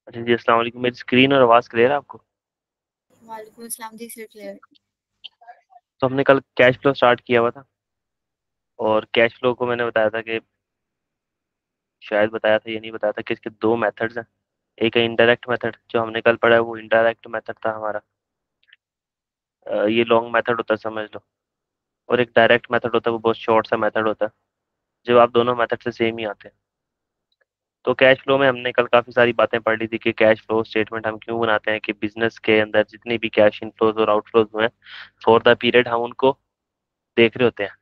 अच्छा जी, अस्सलाम वालेकुम। मेरी स्क्रीन और आवाज़ क्लियर है आपको? वालेकुम अस्सलाम जी, सर क्लियर। तो हमने कल कैश फ्लो स्टार्ट किया हुआ था, और कैश फ्लो को मैंने बताया था कि शायद बताया था, ये नहीं बताया था कि इसके दो मेथड्स हैं। एक है इनडायरेक्ट मेथड, जो हमने कल पढ़ा है वो इनडायरेक्ट मेथड था हमारा। ये लॉन्ग मेथड होता है समझ लो। और एक डायरेक्ट मेथड होता है, वो बहुत शॉर्ट सा मेथड होता है। जो आप दोनों मेथड से सेम ही आते हैं। तो कैश फ्लो में हमने कल काफ़ी सारी बातें पढ़ ली थी कि कैश फ्लो स्टेटमेंट हम क्यों बनाते हैं, कि बिजनेस के अंदर जितनी भी कैश इनफ्लोज और आउटफ्लोज हुए हैं फॉर द पीरियड हम उनको देख रहे होते हैं।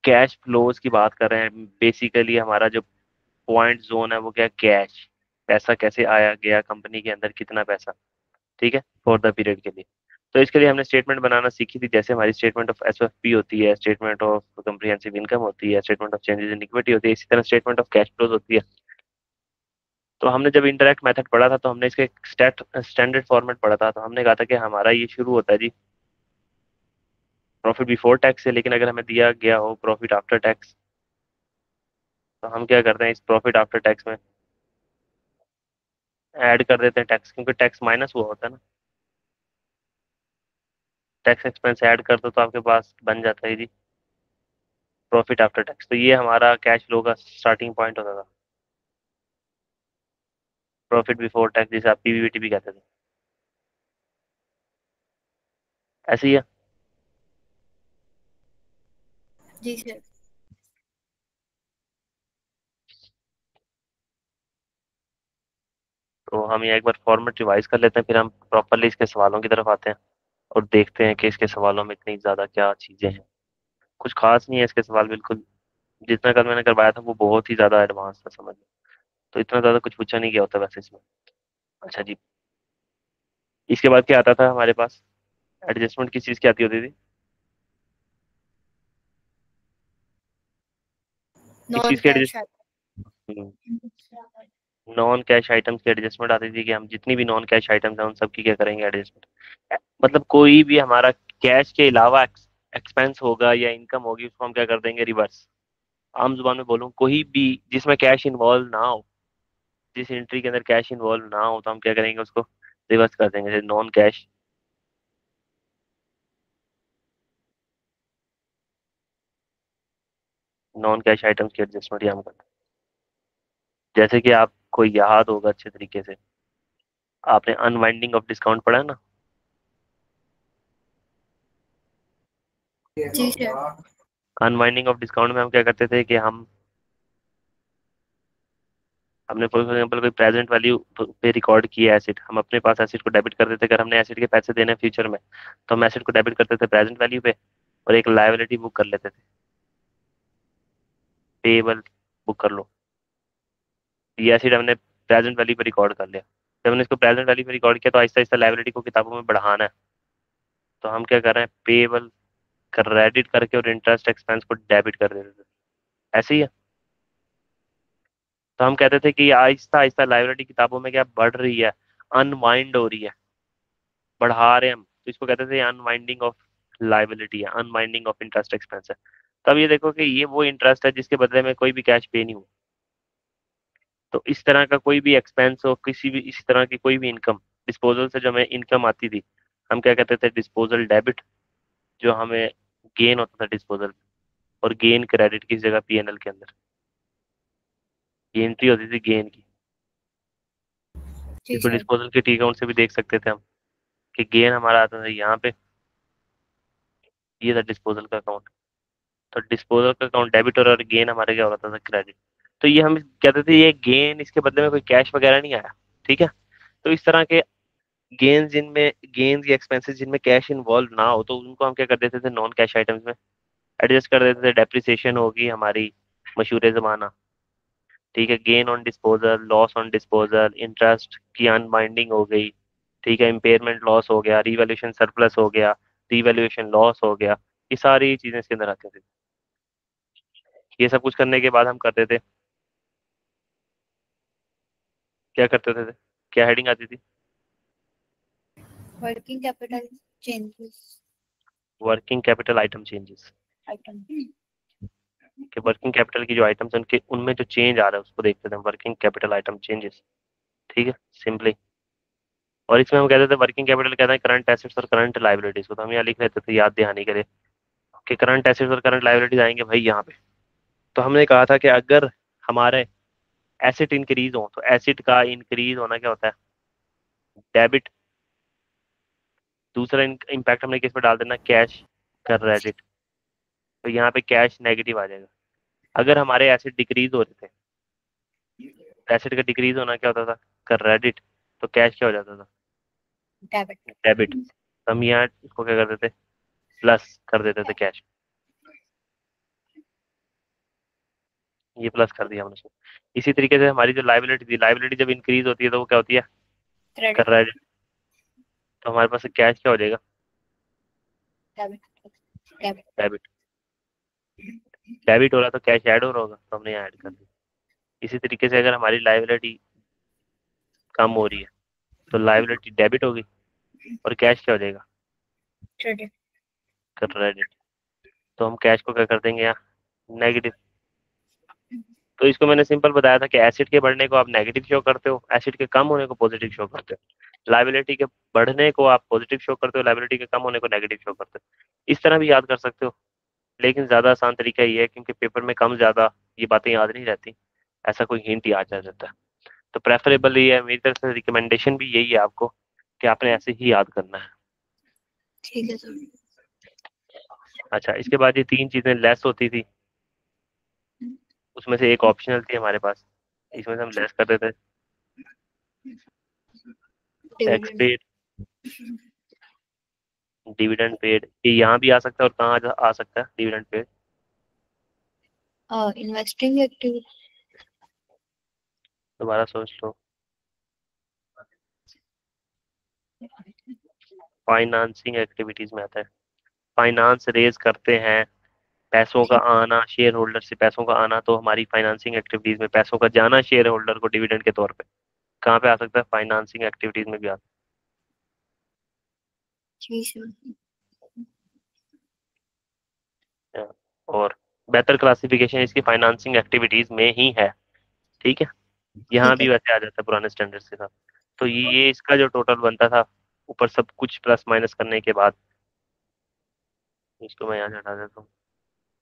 कैश फ्लोज की बात कर रहे हैं, बेसिकली हमारा जो पॉइंट जोन है वो क्या, कैश। पैसा कैसे आया गया कंपनी के अंदर, कितना पैसा, ठीक है, फॉर द पीरियड के लिए। तो इसके लिए हमने स्टेटमेंट बनाना सीखी थी, जैसे हमारी स्टेटमेंट ऑफ एसएफपी होती है, स्टेटमेंट ऑफ कम्प्रिहेंसिव इनकम होती है, statement of changes in equity होती है, इसी तरह स्टेटमेंट ऑफ कैश फ्लोज होती है। तो हमने जब इंटरैक्ट मेथड पढ़ा था तो हमने इसके स्टैंडर्ड फॉर्मेट पढ़ा था। तो हमने कहा था कि हमारा ये शुरू होता है जी प्रॉफिट बिफोर टैक्स से, लेकिन अगर हमें दिया गया हो प्रॉफिट आफ्टर टैक्स, तो हम क्या करते हैं, इस प्रॉफिट आफ्टर टैक्स में ऐड कर देते हैं टैक्स, क्योंकि टैक्स माइनस हुआ होता है ना। टैक्स एक्सपेंस ऐड कर दो तो आपके पास बन जाता है जी प्रॉफिट आफ्टर टैक्स। तो ये हमारा कैश फ्लो का स्टार्टिंग पॉइंट होता था, प्रॉफिट बिफोर टैक्स, जिसे आप पीवीटी भी कहते थे। ऐसे ही है। जी सर। तो हम ये एक बार फॉर्मेट रिवाइज कर लेते हैं, फिर हम प्रॉपरली इसके सवालों की तरफ आते हैं और देखते हैं कि इसके सवालों में इतनी ज़्यादा क्या चीज़ें हैं। कुछ खास नहीं है इसके सवाल, बिल्कुल जितना कल मैंने करवाया था वो बहुत ही ज़्यादा एडवांस था, समझ लो। तो इतना ज़्यादा कुछ पूछा नहीं गया होता वैसे इसमें। अच्छा जी, इसके बाद क्या आता था हमारे पास, एडजस्टमेंट किस चीज़ की आती होती थी, किस नॉन चीज़ की cash adjust, non cash items की एडजस्टमेंट आती थी, कि हम जितनी भी नॉन कैश आइटम्स हैं उन सब की क्या करेंगे एडजस्टमेंट। मतलब कोई भी हमारा कैश के अलावा एक्सपेंस होगा या इनकम होगी, उसको हम क्या कर देंगे, रिवर्स। आम जुबान में बोलूँ, कोई भी जिसमें कैश इन्वॉल्व ना हो, जिस एंट्री के अंदर कैश इन्वॉल्व ना हो, तो हम क्या करेंगे, उसको रिवर्स कर देंगे, जैसे non cash, non cash items की एडजस्टमेंट हम करते हैं। जैसे कि आपको याद होगा अच्छे तरीके से, आपने अनवाइंडिंग ऑफ डिस्काउंट पढ़ा है ना। जी सर। अनवाइंडिंग ऑफ डिस्काउंट में हम क्या करते थे कि हम हमने फॉर एग्जाम्पल कोई प्रेजेंट वैल्यू पे रिकॉर्ड किया एसिड, हम अपने पास एसिड को डेबिट कर देते। अगर हमने एसिड के पैसे देने फ्यूचर में, तो हम एसिड को डेबिट करते थे प्रेजेंट वैल्यू पे, और एक लायबिलिटी बुक कर लेते थे, पेबल बुक कर लो। ये एसिड हमने प्रेजेंट वैल्यू पे रिकॉर्ड कर लिया। जब हमने इसको प्रेजेंट वैल्यू पे रिकॉर्ड किया तो आहिस्ता आहिस्ता लायबिलिटी को किताबों में बढ़ाना है। तो हम क्या कर रहे हैं, पेबल क्रेडिट करके और इंटरेस्ट एक्सपेंस को डेबिट कर देते थे। ऐसे ही है। तो हम कहते थे कि आहिस्ता आहिस्ता लायबिलिटी किताबों में क्या बढ़ रही है, अनवाइंड हो रही है, बढ़ा रहे हैं हम, तो इसको कहते थे अनवाइंडिंग ऑफ लाइबिलिटी है, अनवाइंडिंग ऑफ इंटरेस्ट एक्सपेंस है। तब ये देखो कि ये वो इंटरेस्ट है जिसके बदले में कोई भी कैश पे नहीं हुआ। तो इस तरह का कोई भी एक्सपेंस हो, किसी भी इस तरह की कोई भी इनकम, डिस्पोजल से जो हमें इनकम आती थी, हम क्या कहते थे, डिस्पोजल डेबिट। जो हमें गेन होता था डिस्पोजल, और गेन क्रेडिट किस जगह, पीएनएल के अंदर। ये एंट्री होती थी गेन की। जी इसको सर। डिस्पोजल के टी अकाउंट से भी देख सकते थे हम, कि गेन हमारा आता था यहाँ पे, ये था डिस्पोजल का अकाउंट। तो डिस्पोजल का अकाउंट डेबिट और गेन हमारे क्या हो रहा था, क्रेडिट। तो ये हम कहते थे ये गेन, इसके बदले में कोई कैश वगैरह नहीं आया, ठीक है। तो इस तरह के गेन्स जिनमें, गेन्स या एक्सपेंसेस जिनमें कैश इन्वॉल्व ना हो, तो उनको हम क्या कर देते थे, नॉन कैश आइटम्स में एडजस्ट कर देते थे। डेप्रिसिएशन होगी हमारी मशहूर जमाना, ठीक है, gain on disposal, loss on disposal, interest की अनबाइंडिंग हो गई, ठीक है, इम्पेयरमेंट लॉस हो गया, रिवैल्यूएशन सरप्लस हो गया, रिवैल्यूएशन लॉस हो गया। ये सारी चीजें इसके अंदर आती थी। ये सब कुछ करने के बाद हम करते थे, क्या करते थे, क्या हेडिंग आती थी, working capital changes working capital item changes. Item. कि वर्किंग कैपिटल की जो आइटम्स हैं उनके, उनमें जो चेंज आ रहा है उसको देखते थे, वर्किंग कैपिटल आइटम चेंजेस, ठीक है, सिंपली। और इसमें हम कहते थे वर्किंग कैपिटल कहते हैं करंट एसेट्स और करंट लाइबिलिटीज को, तो हम यहाँ लिख लेते थे, याद दहानी करे कि करंट एसेट्स और करंट लाइबिलिटीज आएंगे भाई यहाँ पे। तो हमने कहा था कि अगर हमारे एसेट इंक्रीज हो तो एसेट का इंक्रीज होना क्या होता है, डेबिट। दूसरा इम्पैक्ट हमने किस पे डाल देना, कैश का क्रेडिट। तो यहाँ पे कैश नेगेटिव आ जाएगा। अगर हमारे एसेट डिक्रीज हो रहे थे, एसेट का डिक्रीज होना क्या होता था, क्रेडिट। तो कैश क्या हो जाता था, डेबिट। डेबिट। तो हम यहाँ इसको क्या कर देते, प्लस कर देते थे कैश। ये प्लस कर दिया हमने उसको। इसी तरीके से हमारी जो लाइबिलिटी थी, लाइबिलिटी जब इंक्रीज होती है तो वो क्या होती है, क्रेडिट। क्रेडिट। तो हमारे पास कैश क्या हो जाएगा, डेबिट। डेबिट। डेबिट। डेबिट हो रहा तो कैश ऐड हो रहा होगा, तो हमने यहाँ ऐड कर दिया। इसी तरीके से अगर हमारी लाइबिलिटी कम हो रही है तो लाइबिलिटी डेबिट होगी और कैश क्या हो जाएगा, क्रेडिट। क्रेडिट। तो हम कैश को क्या कर देंगे यहाँ, नेगेटिव। तो इसको मैंने सिंपल बताया था कि एसिड के बढ़ने को आप नेगेटिव शो करते हो, एसिड के कम होने को पॉजिटिव शो करते हो। लाइबिलिटी के बढ़ने को आप पॉजिटिव शो करते हो, लाइबिलिटी के कम होने को नेगेटिव शो करते हो। इस तरह भी याद कर सकते हो, लेकिन ज़्यादा आसान तरीका ये है क्योंकि पेपर में कम ज़्यादा ये बातें याद नहीं रहती, ऐसा कोई हिंट याद आ जाता है। तो प्रेफरेबल ये है, मेरी तरफ से रिकमेंडेशन भी यही है आपको कि आपने ऐसे ही याद करना है। ठीक है सर। अच्छा, इसके बाद ये तीन चीज़ें लेस होती थी, उसमें से एक ऑप्शनल थी हमारे पास, इसमें से हम लेस कर देते। Tax dividend. Paid, dividend paid, ये यहाँ भी आ सकता है और कहाँ आ सकता है डिविडेंड पेड, इन्वेस्टिंग एक्टिविटी। दोबारा सोच लो। फाइनेंसिंग एक्टिविटीज में आता है, फाइनेंस रेज करते हैं, पैसों का आना, शेयर होल्डर से पैसों का आना, तो हमारी फाइनेंसिंग एक्टिविटीज में पैसों का जाना शेयर होल्डर को डिविडेंड के तौर पे कहाँ पे आ सकता है, फाइनेंसिंग एक्टिविटीज में भी आ जी सर। सकता है। और बेहतर क्लासिफिकेशन इसकी फाइनेंसिंग एक्टिविटीज में ही है, ठीक है। यहाँ ठीक है। भी वैसे आ जाता है पुराने स्टैंडर्ड्स के साथ। तो ये इसका जो टोटल बनता था ऊपर सब कुछ प्लस माइनस करने के बाद, इसको मैं यहाँ से हटा देता हूँ।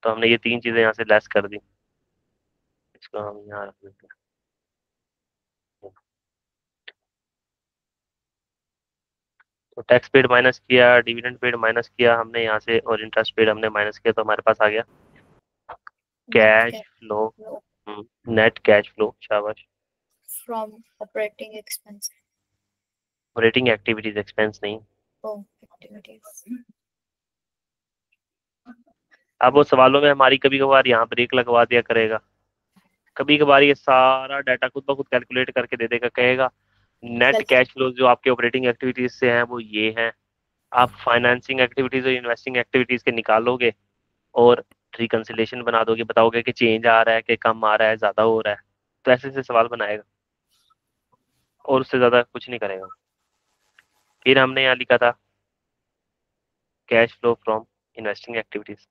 तो हमने ये तीन चीजें यहाँ से लेस कर दी, इसको हम यहाँ रख देते हैं। तो टैक्स पेड माइनस किया, डिविडेंड पेड माइनस किया हमने यहाँ से, और इंटरेस्ट पेड हमने माइनस किया, तो हमारे पास आ गया net cash cash flow. Flow net cash flow, शाबाश। From operating expense. Operating activities, expense नहीं। O activities. अब वो सवालों में हमारी कभी कभार यहाँ ब्रेक लगवा दिया करेगा, कभी कभार ये सारा डाटा खुद ब खुद कैलकुलेट करके दे देगा, कहेगा नेट गलती। कैश फ्लो जो आपके ऑपरेटिंग एक्टिविटीज से हैं वो ये हैं। आप फाइनेंसिंग एक्टिविटीज और इन्वेस्टिंग एक्टिविटीज के निकालोगे और रिकंसिलेशन बना दोगे, बताओगे कि चेंज आ रहा है कि कम आ रहा है, ज्यादा हो रहा है। तो ऐसे ऐसे सवाल बनाएगा और उससे ज्यादा कुछ नहीं करेगा। फिर हमने यहाँ लिखा था cash flow from investing activities.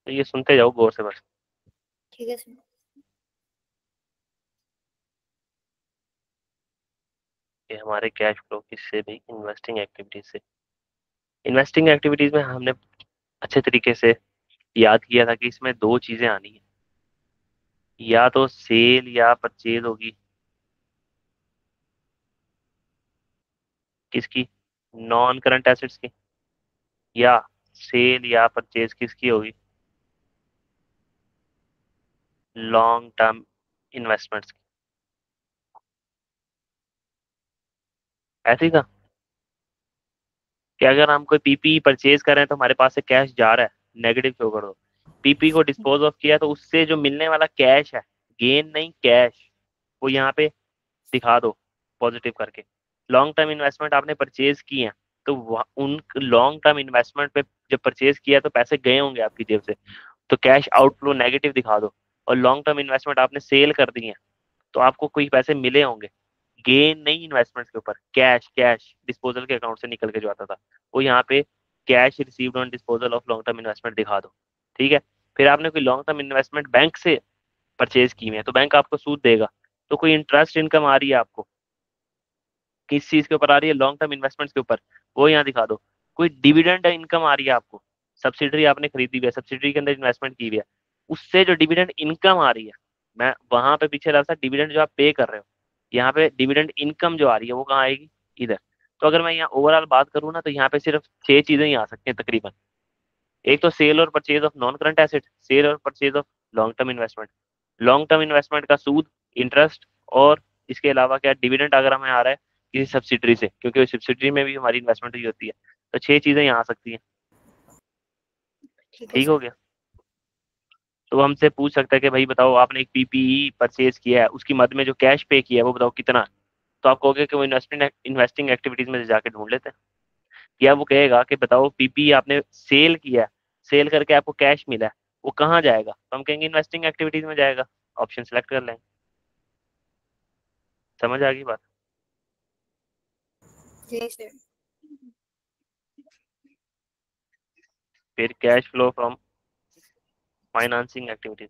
तो ये सुनते जाओ गौर से बस। ठीक है सर। ये हमारे कैश फ्लो किससे भी, इन्वेस्टिंग एक्टिविटीज से। इन्वेस्टिंग एक्टिविटीज में हमने अच्छे तरीके से याद किया था कि इसमें दो चीजें आनी है, या तो सेल या परचेज होगी, किसकी, नॉन करंट एसेट्स की, या सेल या परचेज किसकी होगी, लॉन्ग टर्म इन्वेस्टमेंट्स की। ऐसे ही था कि अगर हम कोई पीपी परचेज कर रहे हैं तो हमारे पास से कैश जा रहा है, नेगेटिव शो कर दो। पीपी को डिस्पोज ऑफ किया तो उससे जो मिलने वाला कैश है, गेन नहीं कैश, वो यहाँ पे दिखा दो पॉजिटिव करके। लॉन्ग टर्म इन्वेस्टमेंट आपने परचेज की है, तो उन लॉन्ग टर्म इन्वेस्टमेंट पे जब परचेज किया तो पैसे गए होंगे आपकी जेब से, तो कैश आउटफ्लो नेगेटिव दिखा दो। और लॉन्ग टर्म इन्वेस्टमेंट आपने सेल कर दी है तो आपको कोई पैसे मिले होंगे, गेन नहीं इन्वेस्टमेंट के ऊपर, कैश, कैश डिस्पोजल के अकाउंट से निकल के जो आता था वो यहाँ पे cash received on disposal of long term investment दिखा दो, ठीक है। फिर आपने कोई लॉन्ग टर्म इन्वेस्टमेंट बैंक से परचेज की हुई है तो बैंक आपको सूद देगा, तो कोई इंटरेस्ट इनकम आ रही है आपको, किस चीज के ऊपर आ रही है, लॉन्ग टर्म इन्वेस्टमेंट्स के ऊपर, वो यहाँ दिखा दो। कोई डिविडेंड इनकम आ रही है आपको, सब्सिडरी आपने खरीदी हुई है, सब्सिडरी के अंदर इन्वेस्टमेंट की हुई है, उससे जो डिविडेंड इनकम आ रही है, मैं वहां पे पीछे रहा था डिविडेंड जो आप पे कर रहे हो, यहाँ पे डिविडेंड इनकम जो आ रही है वो कहाँ आएगी, इधर। तो अगर मैं यहाँ ओवरऑल बात करूँ ना, तो यहाँ पे सिर्फ 6 चीजें ही आ सकती हैं तकरीबन। एक तो सेल और purchase of non current asset, sale और purchase of long term investment, long term investment का सूद, इंटरेस्ट, और इसके अलावा क्या डिविडेंड अगर हमें आ रहा है किसी सब्सिडरी से, क्योंकि सब्सिडरी में भी हमारी इन्वेस्टमेंट ही होती है। तो 6 चीजें यहाँ आ सकती हैं। ठीक है ठीक हो सर। गया। तो वो हमसे पूछ सकता है कि भाई बताओ आपने एक पीपीई परचेज किया है, उसकी मद में जो कैश पे किया है वो बताओ कितना है। तो आप कहोगे कि वो इन्वेस्टिंग एक्टिविटीज में से जाके ढूंढ लेते हैं। या वो कहेगा कि बताओ पीपीई आपने सेल किया है, सेल करके आपको कैश मिला है, वो कहाँ जाएगा, तो हम कहेंगे इन्वेस्टिंग एक्टिविटीज में जाएगा। ऑप्शन सेलेक्ट कर लें। समझ आ गई बात। जी सर। फिर cash flow from financing activities.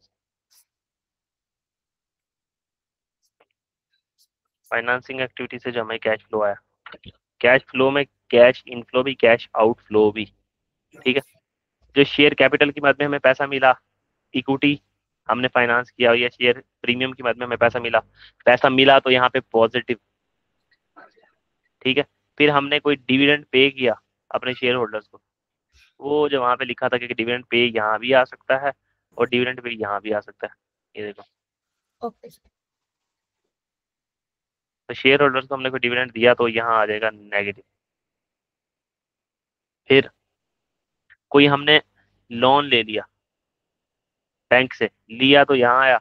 Financing activity से जो हमें कैश फ्लो आया, कैश फ्लो में कैश इनफ्लो भी कैश आउटफ्लो भी। ठीक है। जो शेयर कैपिटल की मद में हमें पैसा मिला, इक्विटी हमने फाइनेंस किया, या शेयर प्रीमियम की मद में हमें पैसा मिला, पैसा मिला तो यहाँ पे पॉजिटिव। ठीक है। फिर हमने कोई डिविडेंड पे किया अपने शेयर होल्डर्स को, वो जो वहां पे लिखा था कि डिविडेंड पे यहाँ भी आ सकता है और डिविडेंड पे यहाँ भी आ सकता है, ये देखो। Okay sir. तो शेयर होल्डर्स को हमने कोई डिविडेंड दिया तो यहाँ आ जाएगा नेगेटिव। फिर कोई हमने लोन ले लिया, बैंक से लिया तो यहाँ आया,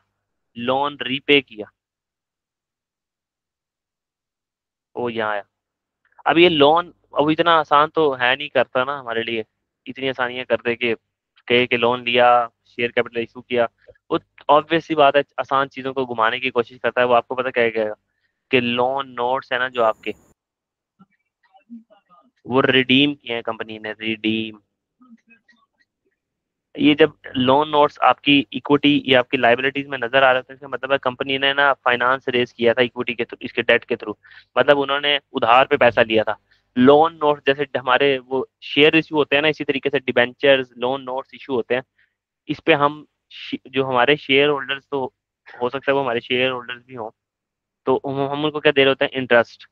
लोन रीपे किया, वो यहाँ आया। अब ये लोन अब इतना आसान तो है नहीं करता ना हमारे लिए, इतनी आसानियां कर दे के कहे कि लोन लिया, शेयर कैपिटल इशू किया। वो ऑब्वियस सी बात है, आसान चीजों को घुमाने की कोशिश करता है। वो आपको पता क्या कहेगा कि लोन नोट्स है ना जो आपके, वो रिडीम किए हैं कंपनी ने, रिडीम। ये जब लोन नोट्स आपकी इक्विटी या आपकी लाइबिलिटीज में नजर आ रहे थे, इसका मतलब है कंपनी ने ना फाइनेंस रेज किया था इक्विटी के थ्रू, इसके डेट के थ्रू, मतलब उन्होंने उधार पे पैसा लिया था। लोन नोट जैसे हमारे वो शेयर इशू होते हैं ना, इसी तरीके से डिबेंचर्स लोन नोट्स इशू होते हैं। इस पे हम जो हमारे शेयर होल्डर्स, तो हो सकता है वो हमारे शेयर होल्डर्स भी हों, तो हम उनको क्या दे रहे होते हैं, इंटरेस्ट।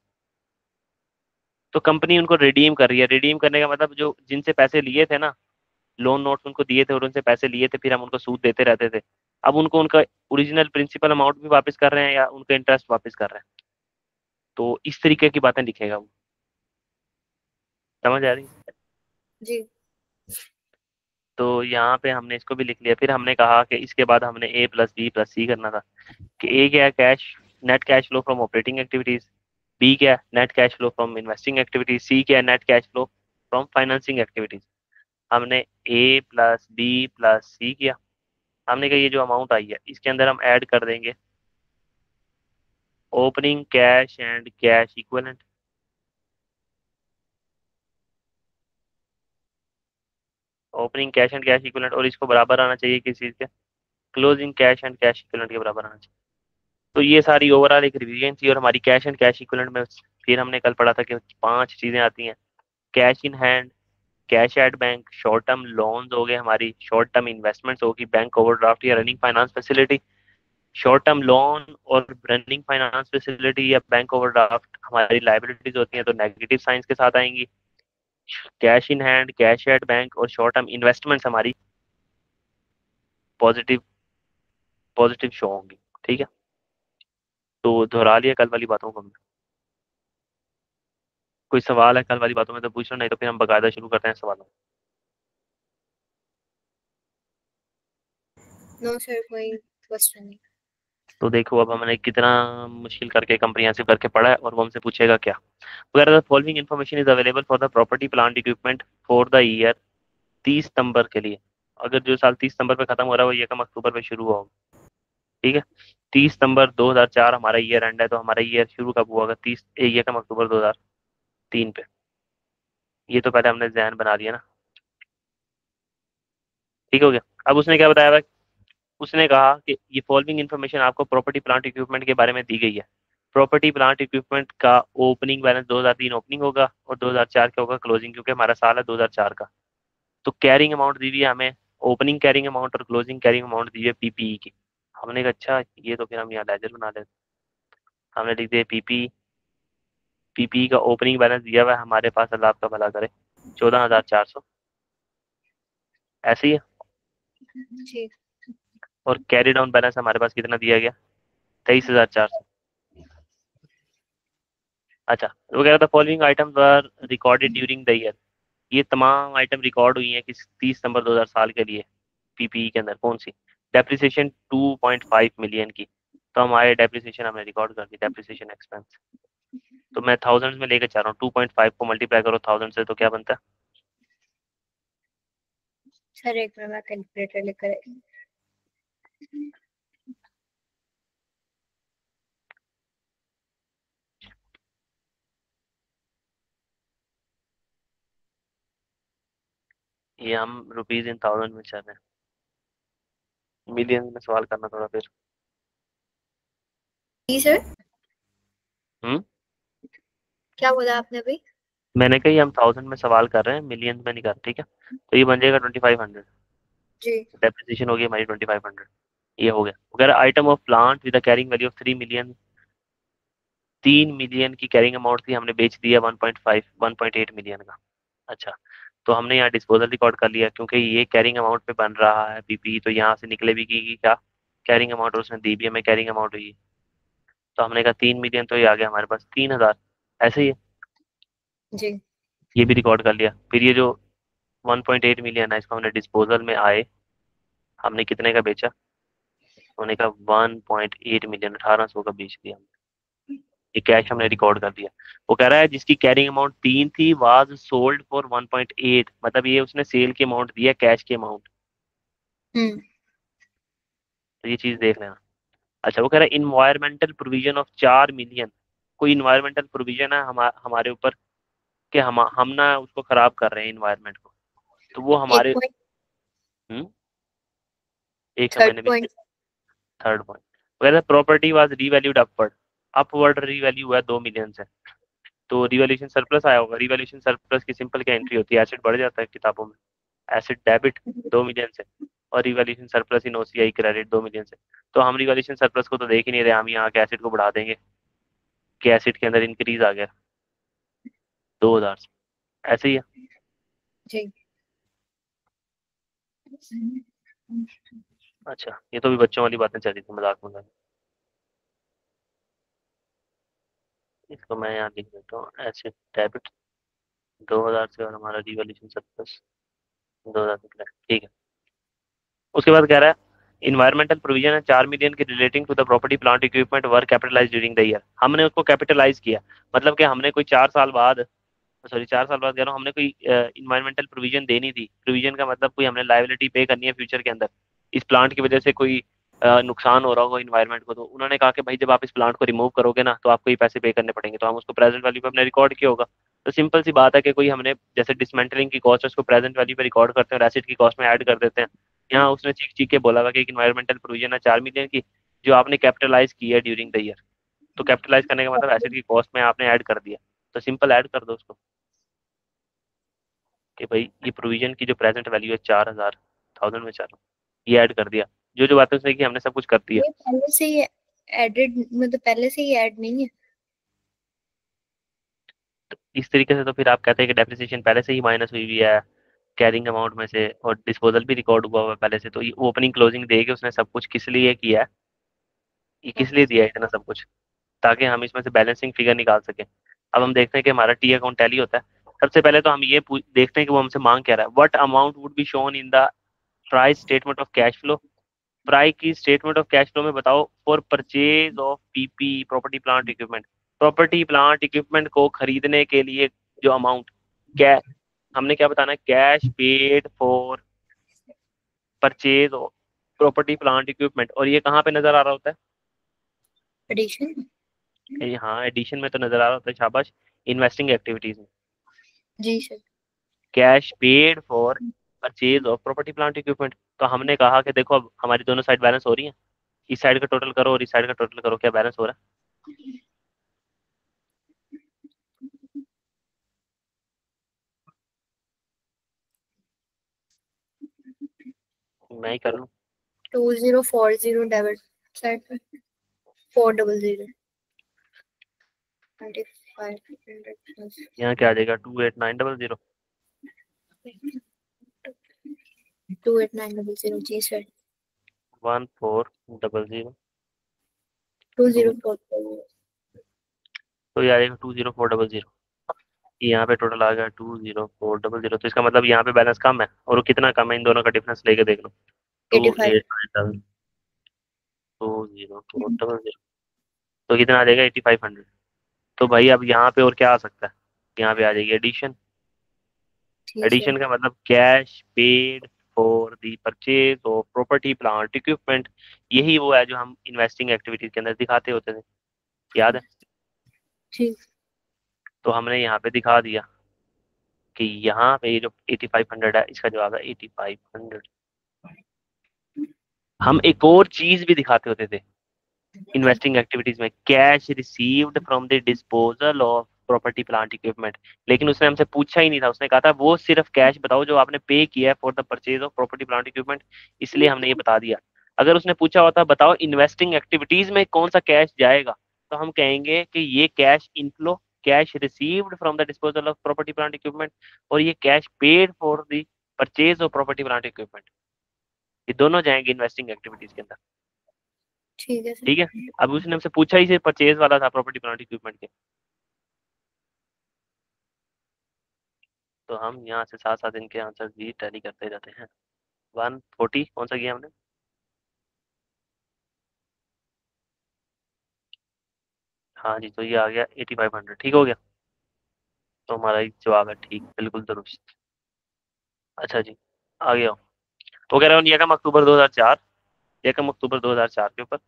तो कंपनी उनको रिडीम कर रही है। रिडीम करने का मतलब जो जिनसे पैसे लिए थे ना, लोन नोट्स उनको दिए थे और उनसे पैसे लिए थे, फिर हम उनको सूद देते रहते थे, अब उनको उनका ओरिजिनल प्रिंसिपल अमाउंट भी वापस कर रहे हैं या उनका इंटरेस्ट वापस कर रहे हैं। तो इस तरीके की बातें लिखेगा वो। समझ आ रही है? जी। तो यहाँ पे हमने इसको भी लिख लिया। फिर हमने कहा कि इसके बाद हमने a plus b plus c करना था। कि ए क्या है, cash, net cash flow from operating activities. B क्या है, net cash flow from investing activities. C क्या है, net cash flow from financing activities. हमने a plus b plus c किया। हमने कहा ये जो अमाउंट आई है इसके अंदर हम ऐड कर देंगे opening cash and cash equivalent. Opening cash and cash equivalent, और इसको बराबर आना चाहिए किस चीज़ के, closing cash and cash equivalent के बराबर आना चाहिए। तो ये सारी ओवरऑल एक रिवीजन थी। और हमारी कैश एंड कैश इक्विवेलेंट में फिर हमने कल पढ़ा था कि 5 चीजें आती हैं। Cash in hand, cash at bank, short term loans हो गए, हमारी शॉर्ट टर्म इन्वेस्टमेंट्स होगी, बैंक ओवरड्राफ्ट या running finance facility. Short term loan और रनिंग फाइनेंस फैसिलिटी या बैंक ओवरड्राफ्ट हमारी लाइबिलिटीज होती हैं, तो नेगेटिव साइंस के साथ आएंगी। Cash in hand, cash at bank और शॉर्ट टर्म इन्वेस्टमेंट्स हमारी पॉजिटिव पॉजिटिव शो होंगी। ठीक है। तो दोहरा लिया कल वाली बातों को हमने। कोई सवाल है कल वाली बातों में तो पूछ लो, नहीं तो फिर हम बकायदा शुरू करते हैं सवालों। नो सर, कोई क्वेश्चन नहीं। तो देखो अब हमने कितना मुश्किल करके कंप्रिहेंसिव करके पढ़ा है, और वो हमसे पूछेगा क्या। वगैरह the following information is available for the property plant equipment for the year 30 सितंबर के लिए। अगर जो साल 30 सितंबर पे खत्म हो रहा है वो ये कम अक्टूबर पे शुरू होगा। ठीक है। 30 सितंबर 2004 हमारा ईयर एंड है, तो हमारा ईयर शुरू कब हुआ होगा, ये कम अक्टूबर 2003 पे। ये तो पहले हमने जहन बना लिया ना। ठीक हो गया। अब उसने क्या बताया हुआ है, उसने कहा कि ये फॉलोइंग इन्फॉर्मेशन आपको प्रॉपर्टी प्लांट इक्विपमेंट के बारे में दी गई है। प्रॉपर्टी प्लांट इक्विपमेंट का ओपनिंग बैलेंस 2003 ओपनिंग होगा और 2004 का होगा क्लोजिंग, क्योंकि हमारा साल है 2004 का। तो कैरिंग अमाउंट दी हुई है हमें, ओपनिंग कैरिंग अमाउंट और क्लोजिंग कैरिंग अमाउंट दी हुई है पीपीई की। हमने कहा अच्छा ये तो फिर हम यहाँ लेजर बना लेते। हमने लिख दिया पीपीई। पीपीई का ओपनिंग बैलेंस दिया हुआ है हमारे पास, अल्लाह आपका भला करे, 14,400। ऐसे ही है। जी। और कैरी डाउन बैलेंस हमारे पास कितना दिया गया, 23,400। अच्छा, वो कह रहा था following item were recorded during the year. ये तमाम आइटम रिकॉर्ड हुई हैं कि 30 नवंबर 2000 साल के लिए पीपीई के अंदर। कौन सी? डेप्रिसिएशन 2.5 मिलियन की। तो हमारे डेप्रिसिएशन हमने रिकॉर्ड कर दी, डेप्रिसिएशन एक्सपेंस। तो मैं थाउजेंड में लेके जा रहा हूँ, 2.5 को मल्टीप्लाई करो 1000 से तो क्या बनता है? सर एक मिनट, मैं कैलकुलेटर लेकर आई। ये हम रुपीज इन थाउजेंड में चल रहे हैं, मिलियन में सवाल करना थोड़ा फिर। जी सर, हम्म। क्या बोला आपने अभी? मैंने कहा ये हम थाउजेंड में सवाल कर रहे हैं, मिलियन में नहीं कर रहे, ठीक है। तो ये बन जाएगा 2500। जी। डेप्रिसिएशन होगी हमारी 2500। ये हो गया। वगैरह item of plant with carrying value of 3 million. 3 million की कैरिंग अमाउंट थी, हमने बेच दिया 1.8 मिलियन का। अच्छा, तो हमने यहाँ डिस्पोजल रिकॉर्ड कर लिया, क्योंकि ये कैरिंग अमाउंट पे बन रहा है पीपी, तो यहाँ से निकले भी की क्या कैरिंग अमाउंट, और उसने दी भी हमें कैरिंग अमाउंट हुई। तो हमने कहा 3 मिलियन, तो ये आ गया हमारे पास 3000। ऐसे ही है। जी। ये भी रिकॉर्ड कर लिया। फिर ये जो 1.8 मिलियन है, इसको हमने डिस्पोजल में आए, हमने कितने का बेचा? हमने कहा 1.8 मिलियन, 1800 का बेच दिया। ये कैश हमने रिकॉर्ड कर दिया। वो कह रहा है जिसकी कैरिंग अमाउंट 3 थी वाज सोल्ड फॉर 1.8, मतलब ये उसने सेल की अमाउंट दिया, कैश की अमाउंट। हम्म। तो ये चीज देख लेना। अच्छा, वो कह रहा है इन्वायरमेंटल प्रोविजन ऑफ 4 मिलियन। कोई इन्वायरमेंटल प्रोविजन है हमारे ऊपर कि हम ना उसको खराब कर रहे हैं इन्वायरमेंट को, तो वो एक हमारे। पॉइंट। हम्म। एक थर्ड मैंने भी। पॉइंट। थर्ड पॉइंट, वैसे property was revalued upward. Upward revalue हुआ 2 मिलियन से। तो रिवैल्यूएशन सरप्लस आया होगा। रिवैल्यूएशन सरप्लस की सिंपल क्या एंट्री होती है, एसेट बढ़ जाता है किताबों में, एसेट डेबिट 2 मिलियन से, और रिवैल्यूएशन सरप्लस इन ओसीआई क्रेडिट 2 मिलियन से। तो हम रिवैल्यूएशन सरप्लस को तो देख ही नहीं रहे, हम यहाँ के एसेट को बढ़ा देंगे कि एसेट के अंदर इंक्रीज आ गया 2000 से। ऐसे ही है। जी। अच्छा, ये तो भी बच्चों वाली बातें चल रही थी, मजाक मजाक। इसको मैं यहाँ लिख देता हूँ, एसेट डेबिट 2000 से, और हमारा रिवैल्यूएशन सरप्लस 2000 से, ठीक है। उसके बाद कह रहा है इन्वायरमेंटल प्रोविजन है 4 मिलियन के relating to the property plant equipment were capitalise during the year. हमने उसको कैपिटलाइज किया, मतलब कि हमने कोई 4 साल बाद, सॉरी 4 साल बाद कह रहा हूँ, हमने कोई इन्वायरमेंटल प्रोविजन देनी थी। प्रोविजन का मतलब कोई हमने लाइबिलिटी पे करनी है फ्यूचर के अंदर, इस प्लांट की वजह से कोई नुकसान हो रहा होगा इन्वायरमेंट को। तो उन्होंने कहा कि भाई जब आप इस प्लांट को रिमूव करोगे ना तो आपको ये पैसे पे करने पड़ेंगे, तो हम उसको प्रेजेंट वैल्यू पे हमने रिकॉर्ड किया होगा। तो सिंपल सी बात है कि कोई हमने जैसे डिसमेंटलिंग की कॉस्ट है उसको प्रेजेंट वैल्यू पे रिकॉर्ड करते हैं और एसिड की कॉस्ट में ऐड कर देते हैं। यहाँ उसने चीख चीख के बोला हुआ कि एक इन्वायरमेंटल प्रोविजन है 4 मिलियन की, जो आपने कैपिटलाइज की है ड्यूरिंग द ईयर। तो कैपिटलाइज करने का मतलब एसिड की कॉस्ट में आपने ऐड कर दिया, तो सिंपल ऐड कर दो उसको कि भाई ये प्रोविजन की जो प्रेजेंट वैल्यू है 4000, थाउजेंड में चल रहा हूँ, ये ऐड कर दिया। जो जो बातें उसने की हमने सब कुछ कर दिया। ये पहले से ही एडेड, मतलब पहले से ही ऐड नहीं है। तो इस तरीके से तो फिर आप कहते हैं कि डेप्रिसिएशन पहले से ही माइनस हुई हुई है कैरिंग अमाउंट में से, और डिस्पोजल भी रिकॉर्ड हुआ हुआ है पहले से। तो ये ओपनिंग क्लोजिंग दे के उसने सब कुछ किस लिए किया है, ये किस लिए दिया है इतना सब कुछ, ताकि हम इसमें से बैलेंसिंग फिगर निकाल सकें। अब हम देखते हैं कि हमारा टी अकाउंट टैली होता है। सबसे पहले तो हम ये देखते हैं कि वो हमसे मांग क्या रहा है। What amount would be shown in the price statement of cash flow. प्राई की स्टेटमेंट ऑफ कैश फ्लो में बताओ for purchase of PP property plant equipment. Property plant equipment को खरीदने के लिए जो अमाउंट, क्या हमने क्या बताना है, cash paid for purchase of property plant equipment. और ये कहाँ पे नजर आ रहा होता एडिशन। है? ये हाँ, एडिशन में तो नजर आ रहा होता है, शाबाश। इन्वेस्टिंग एक्टिविटीज में जी sir. Cash paid for purchase of property plant equipment. तो हमने कहा कि देखो अब हमारी दोनों साइड बैलेंस हो रही है, इस साइड का टोटल करो और इस साइड का टोटल करो, क्या बैलेंस हो रहा है? मैं ही कर लूँ। 2040 डेबिट साइड 400 2500 plus यहाँ क्या आ जाएगा 28900। 28900 जी सर 1400 टू, 2040 तो ये आ जाएगा 20400। यहाँ पे टोटल आ गया 20400। तो इसका मतलब यहाँ पे बैलेंस कम है, और वो कितना कम है इन दोनों का डिफरेंस लेके देख लो। टू 85 एट नाइन डबल 20400, तो कितना आ जाएगा 8500। तो भाई अब यहाँ पे और क्या आ सकता है, यहाँ पे आ जाएगी एडिशन। जी सर एडिशन का मतलब cash paid for the purchase of property plant equipment. यही वो है जो हम इन्वेस्टिंग एक्टिविटीज के अंदर दिखाते होते थे, याद है? ठीक तो हमने यहाँ पे दिखा दिया कि यहाँ पे ये जो 8500 है, इसका जवाब है 8500। हम एक और चीज भी दिखाते होते थे इन्वेस्टिंग एक्टिविटीज में, cash received from the disposal of property plant equipment. लेकिन उसने हमसे पूछा ही नहीं था, उसने कहा था वो सिर्फ कैश बताओ जो आपने पे किया है for the purchase of property plant equipment, इसलिए हमने ये बता दिया। अगर उसने पूछा होता बताओ इन्वेस्टिंग एक्टिविटीज में कौन सा कैश जाएगा, तो हम कहेंगे कि ये cash inflow, cash received from the disposal of property plant equipment, और ये cash paid for the purchase of property plant equipment. ये दोनों जाएंगे इन्वेस्टिंग एक्टिविटीज के अंदर। ठीक है सर ठीक है, अब उसने हमसे पूछा ही सिर्फ परचेज वाला था प्रॉपर्टी प्लांट इक्विपमेंट के, तो हम यहाँ से साथ साथ इनके आंसर भी टैली करते रहते हैं। 140 कौन सा किया हमने? हाँ जी, तो ये आ गया 8500, ठीक हो गया। तो हमारा एक जवाब है ठीक, बिल्कुल दुरुस्त। अच्छा जी, आ गया। वो कह रहा हूँ यकम अक्टूबर 2004, यकम अक्टूबर 2004 के ऊपर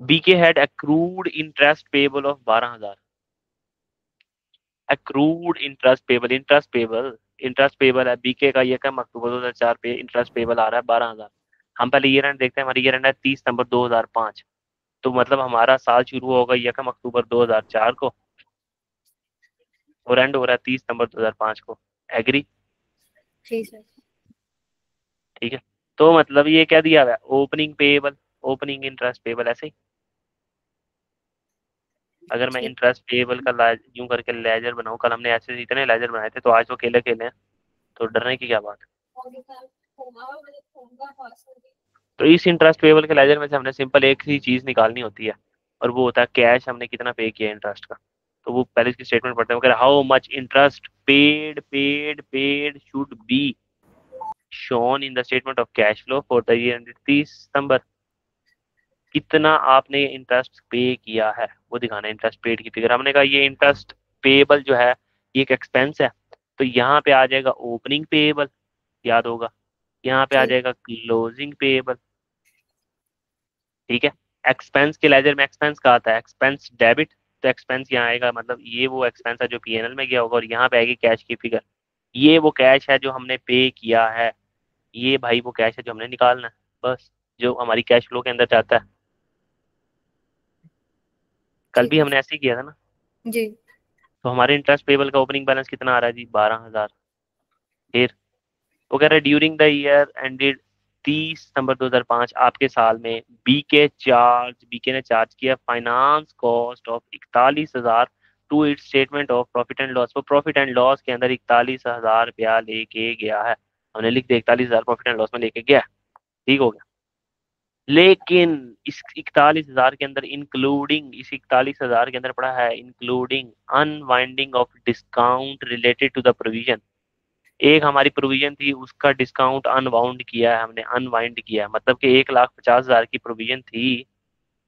BK had accrued interest payable of 12000। Accrued interest payable, interest payable है बीके का, यकम अक्टूबर 2004 पे इंटरेस्ट पेबल आ रहा है 12000। हम पहले ईयर एंड देखते हैं, हमारी ईयर एंड है 30 सितंबर 2005। तो मतलब हमारा साल शुरू होगा यकम अक्टूबर 2004 को और एंड हो रहा है 30 सितंबर 2005 को। एग्री? जी सर ठीक है, तो मतलब ये क्या दिया हुआ है, opening payable, opening interest payable, ऐसे ही। अगर मैं ठीक इंटरेस्ट पेबल का यूं करके लेजर बनाऊं, कल हमने ऐसे इतने लेजर बनाए थे, तो आज वो केले केले हैं, तो डरने की क्या बात है। तो इस इंटरेस्ट पेबल के लेजर में से हमने सिंपल एक ही चीज निकालनी होती है, और वो होता है कैश हमने कितना पे किया इंटरेस्ट का। तो वो पहले इसकी स्टेटमेंट पढ़ते हैं, how much interest paid paid paid should be shown in the statement of cash flow for the year ended 30 सितंबर। कितना आपने इंटरेस्ट पे किया है वो दिखाना है, इंटरेस्ट पेड की फिगर। हमने कहा ये इंटरेस्ट पेबल जो है ये एक एक्सपेंस है, तो यहाँ पे आ जाएगा ओपनिंग पेबल, याद होगा। यहाँ पे आ ठीक जाएगा क्लोजिंग पेबल। ठीक है, एक्सपेंस के लेजर में एक्सपेंस का आता है एक्सपेंस डेबिट, तो एक्सपेंस यहाँ आएगा, मतलब ये वो एक्सपेंस है जो पीएनएल में गया होगा, और यहाँ पे आएगी कैश की फिगर। ये वो कैश है जो हमने पे किया है, ये भाई वो कैश है जो हमने निकालना है, बस, जो हमारी कैश फ्लो के अंदर जाता है। कल ठीक भी है हमने ऐसे ही किया था ना। जी तो हमारे इंटरेस्ट पेबल का ओपनिंग बैलेंस कितना आ रहा है जी, 12000। फिर वो कह रहा है ड्यूरिंग द ईयर एंडेड 30 सितंबर 2005, आपके साल में बीके ने चार्ज किया finance cost of 41,000 to its statement of profit and loss. वो प्रॉफिट एंड लॉस के अंदर 41,000 रुपया लेके गया है, हमने लिख दिया 41,000 प्रॉफिट एंड लॉस में लेके गया, ठीक हो गया। लेकिन इस 41,000 के अंदर इंक्लूडिंग, इस 41,000 के अंदर पड़ा है including unwinding of discount related to the provision. एक हमारी प्रोविजन थी, उसका डिस्काउंट अनबाउंड किया है हमने, अनवाइंड किया है, मतलब कि 1,50,000 की प्रोविजन थी,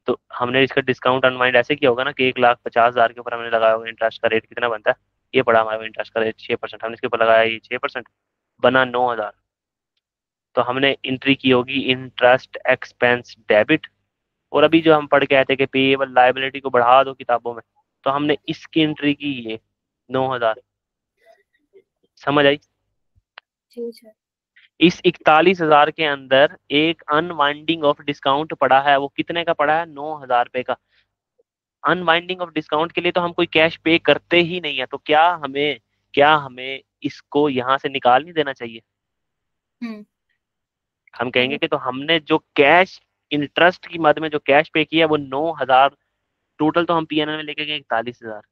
तो हमने इसका डिस्काउंट अनवाइंड ऐसे किया होगा ना कि 1,50,000 के ऊपर हमने लगाया होगा इंटरेस्ट का रेट कितना बनता है, ये पड़ा हमारा इंटरेस्ट का रेट 6%, हमने इसके ऊपर लगाया ये 6%, बना 9,000। तो हमने एंट्री की होगी इंटरेस्ट एक्सपेंस डेबिट। और अभी जो हम पढ़ के आए थे कि पेएबल लाइबिलिटी को बढ़ा दो किताबों में, तो हमने इसकी एंट्री की ये 9,000। समझ आई? ठीक है इस 41,000 के अंदर एक अनवाइंडिंग ऑफ डिस्काउंट पड़ा है, वो कितने का पड़ा है? 9,000 रुपए का। अनवाइंडिंग ऑफ डिस्काउंट के लिए तो हम कोई कैश पे करते ही नहीं है, तो क्या हमें इसको यहाँ से निकाल नहीं देना चाहिए? हम्म। हम कहेंगे कि तो हमने जो कैश इंटरेस्ट की मद में जो कैश पे किया वो 9,000, टोटल तो हम पीएनएल में लेके गए 41,000,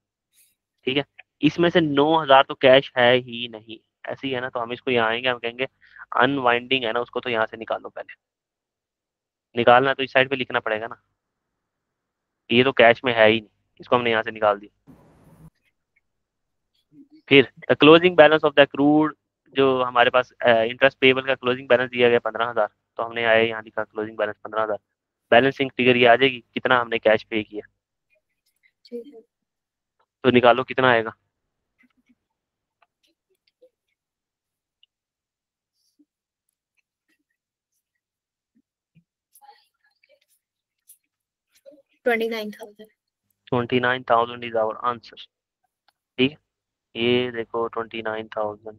ठीक है। इसमें से 9,000 तो कैश है ही नहीं, ऐसे ही है ना, तो हम इसको यहाँ आएंगे, हम कहेंगे अनवाइंडिंग है ना, उसको तो यहाँ से निकालो पहले। निकालना तो इस साइड पे लिखना पड़ेगा ना, ये तो कैश में है ही नहीं, इसको हमने यहाँ से निकाल दिया। फिर the closing balance of the accrued, जो हमारे पास इंटरेस्ट पेबल का क्लोजिंग बैलेंस दिया गया 15,000, तो हमने आया यहाँ लिखा क्लोजिंग बैलेंस 15,000। बैलेंसिंग फिगर ये आ जाएगी कितना हमने कैश पे किया, ठीक है। तो निकालो कितना आएगा। 29,000। 29,000 इज आवर आंसर, ठीक है। ये देखो 29,000,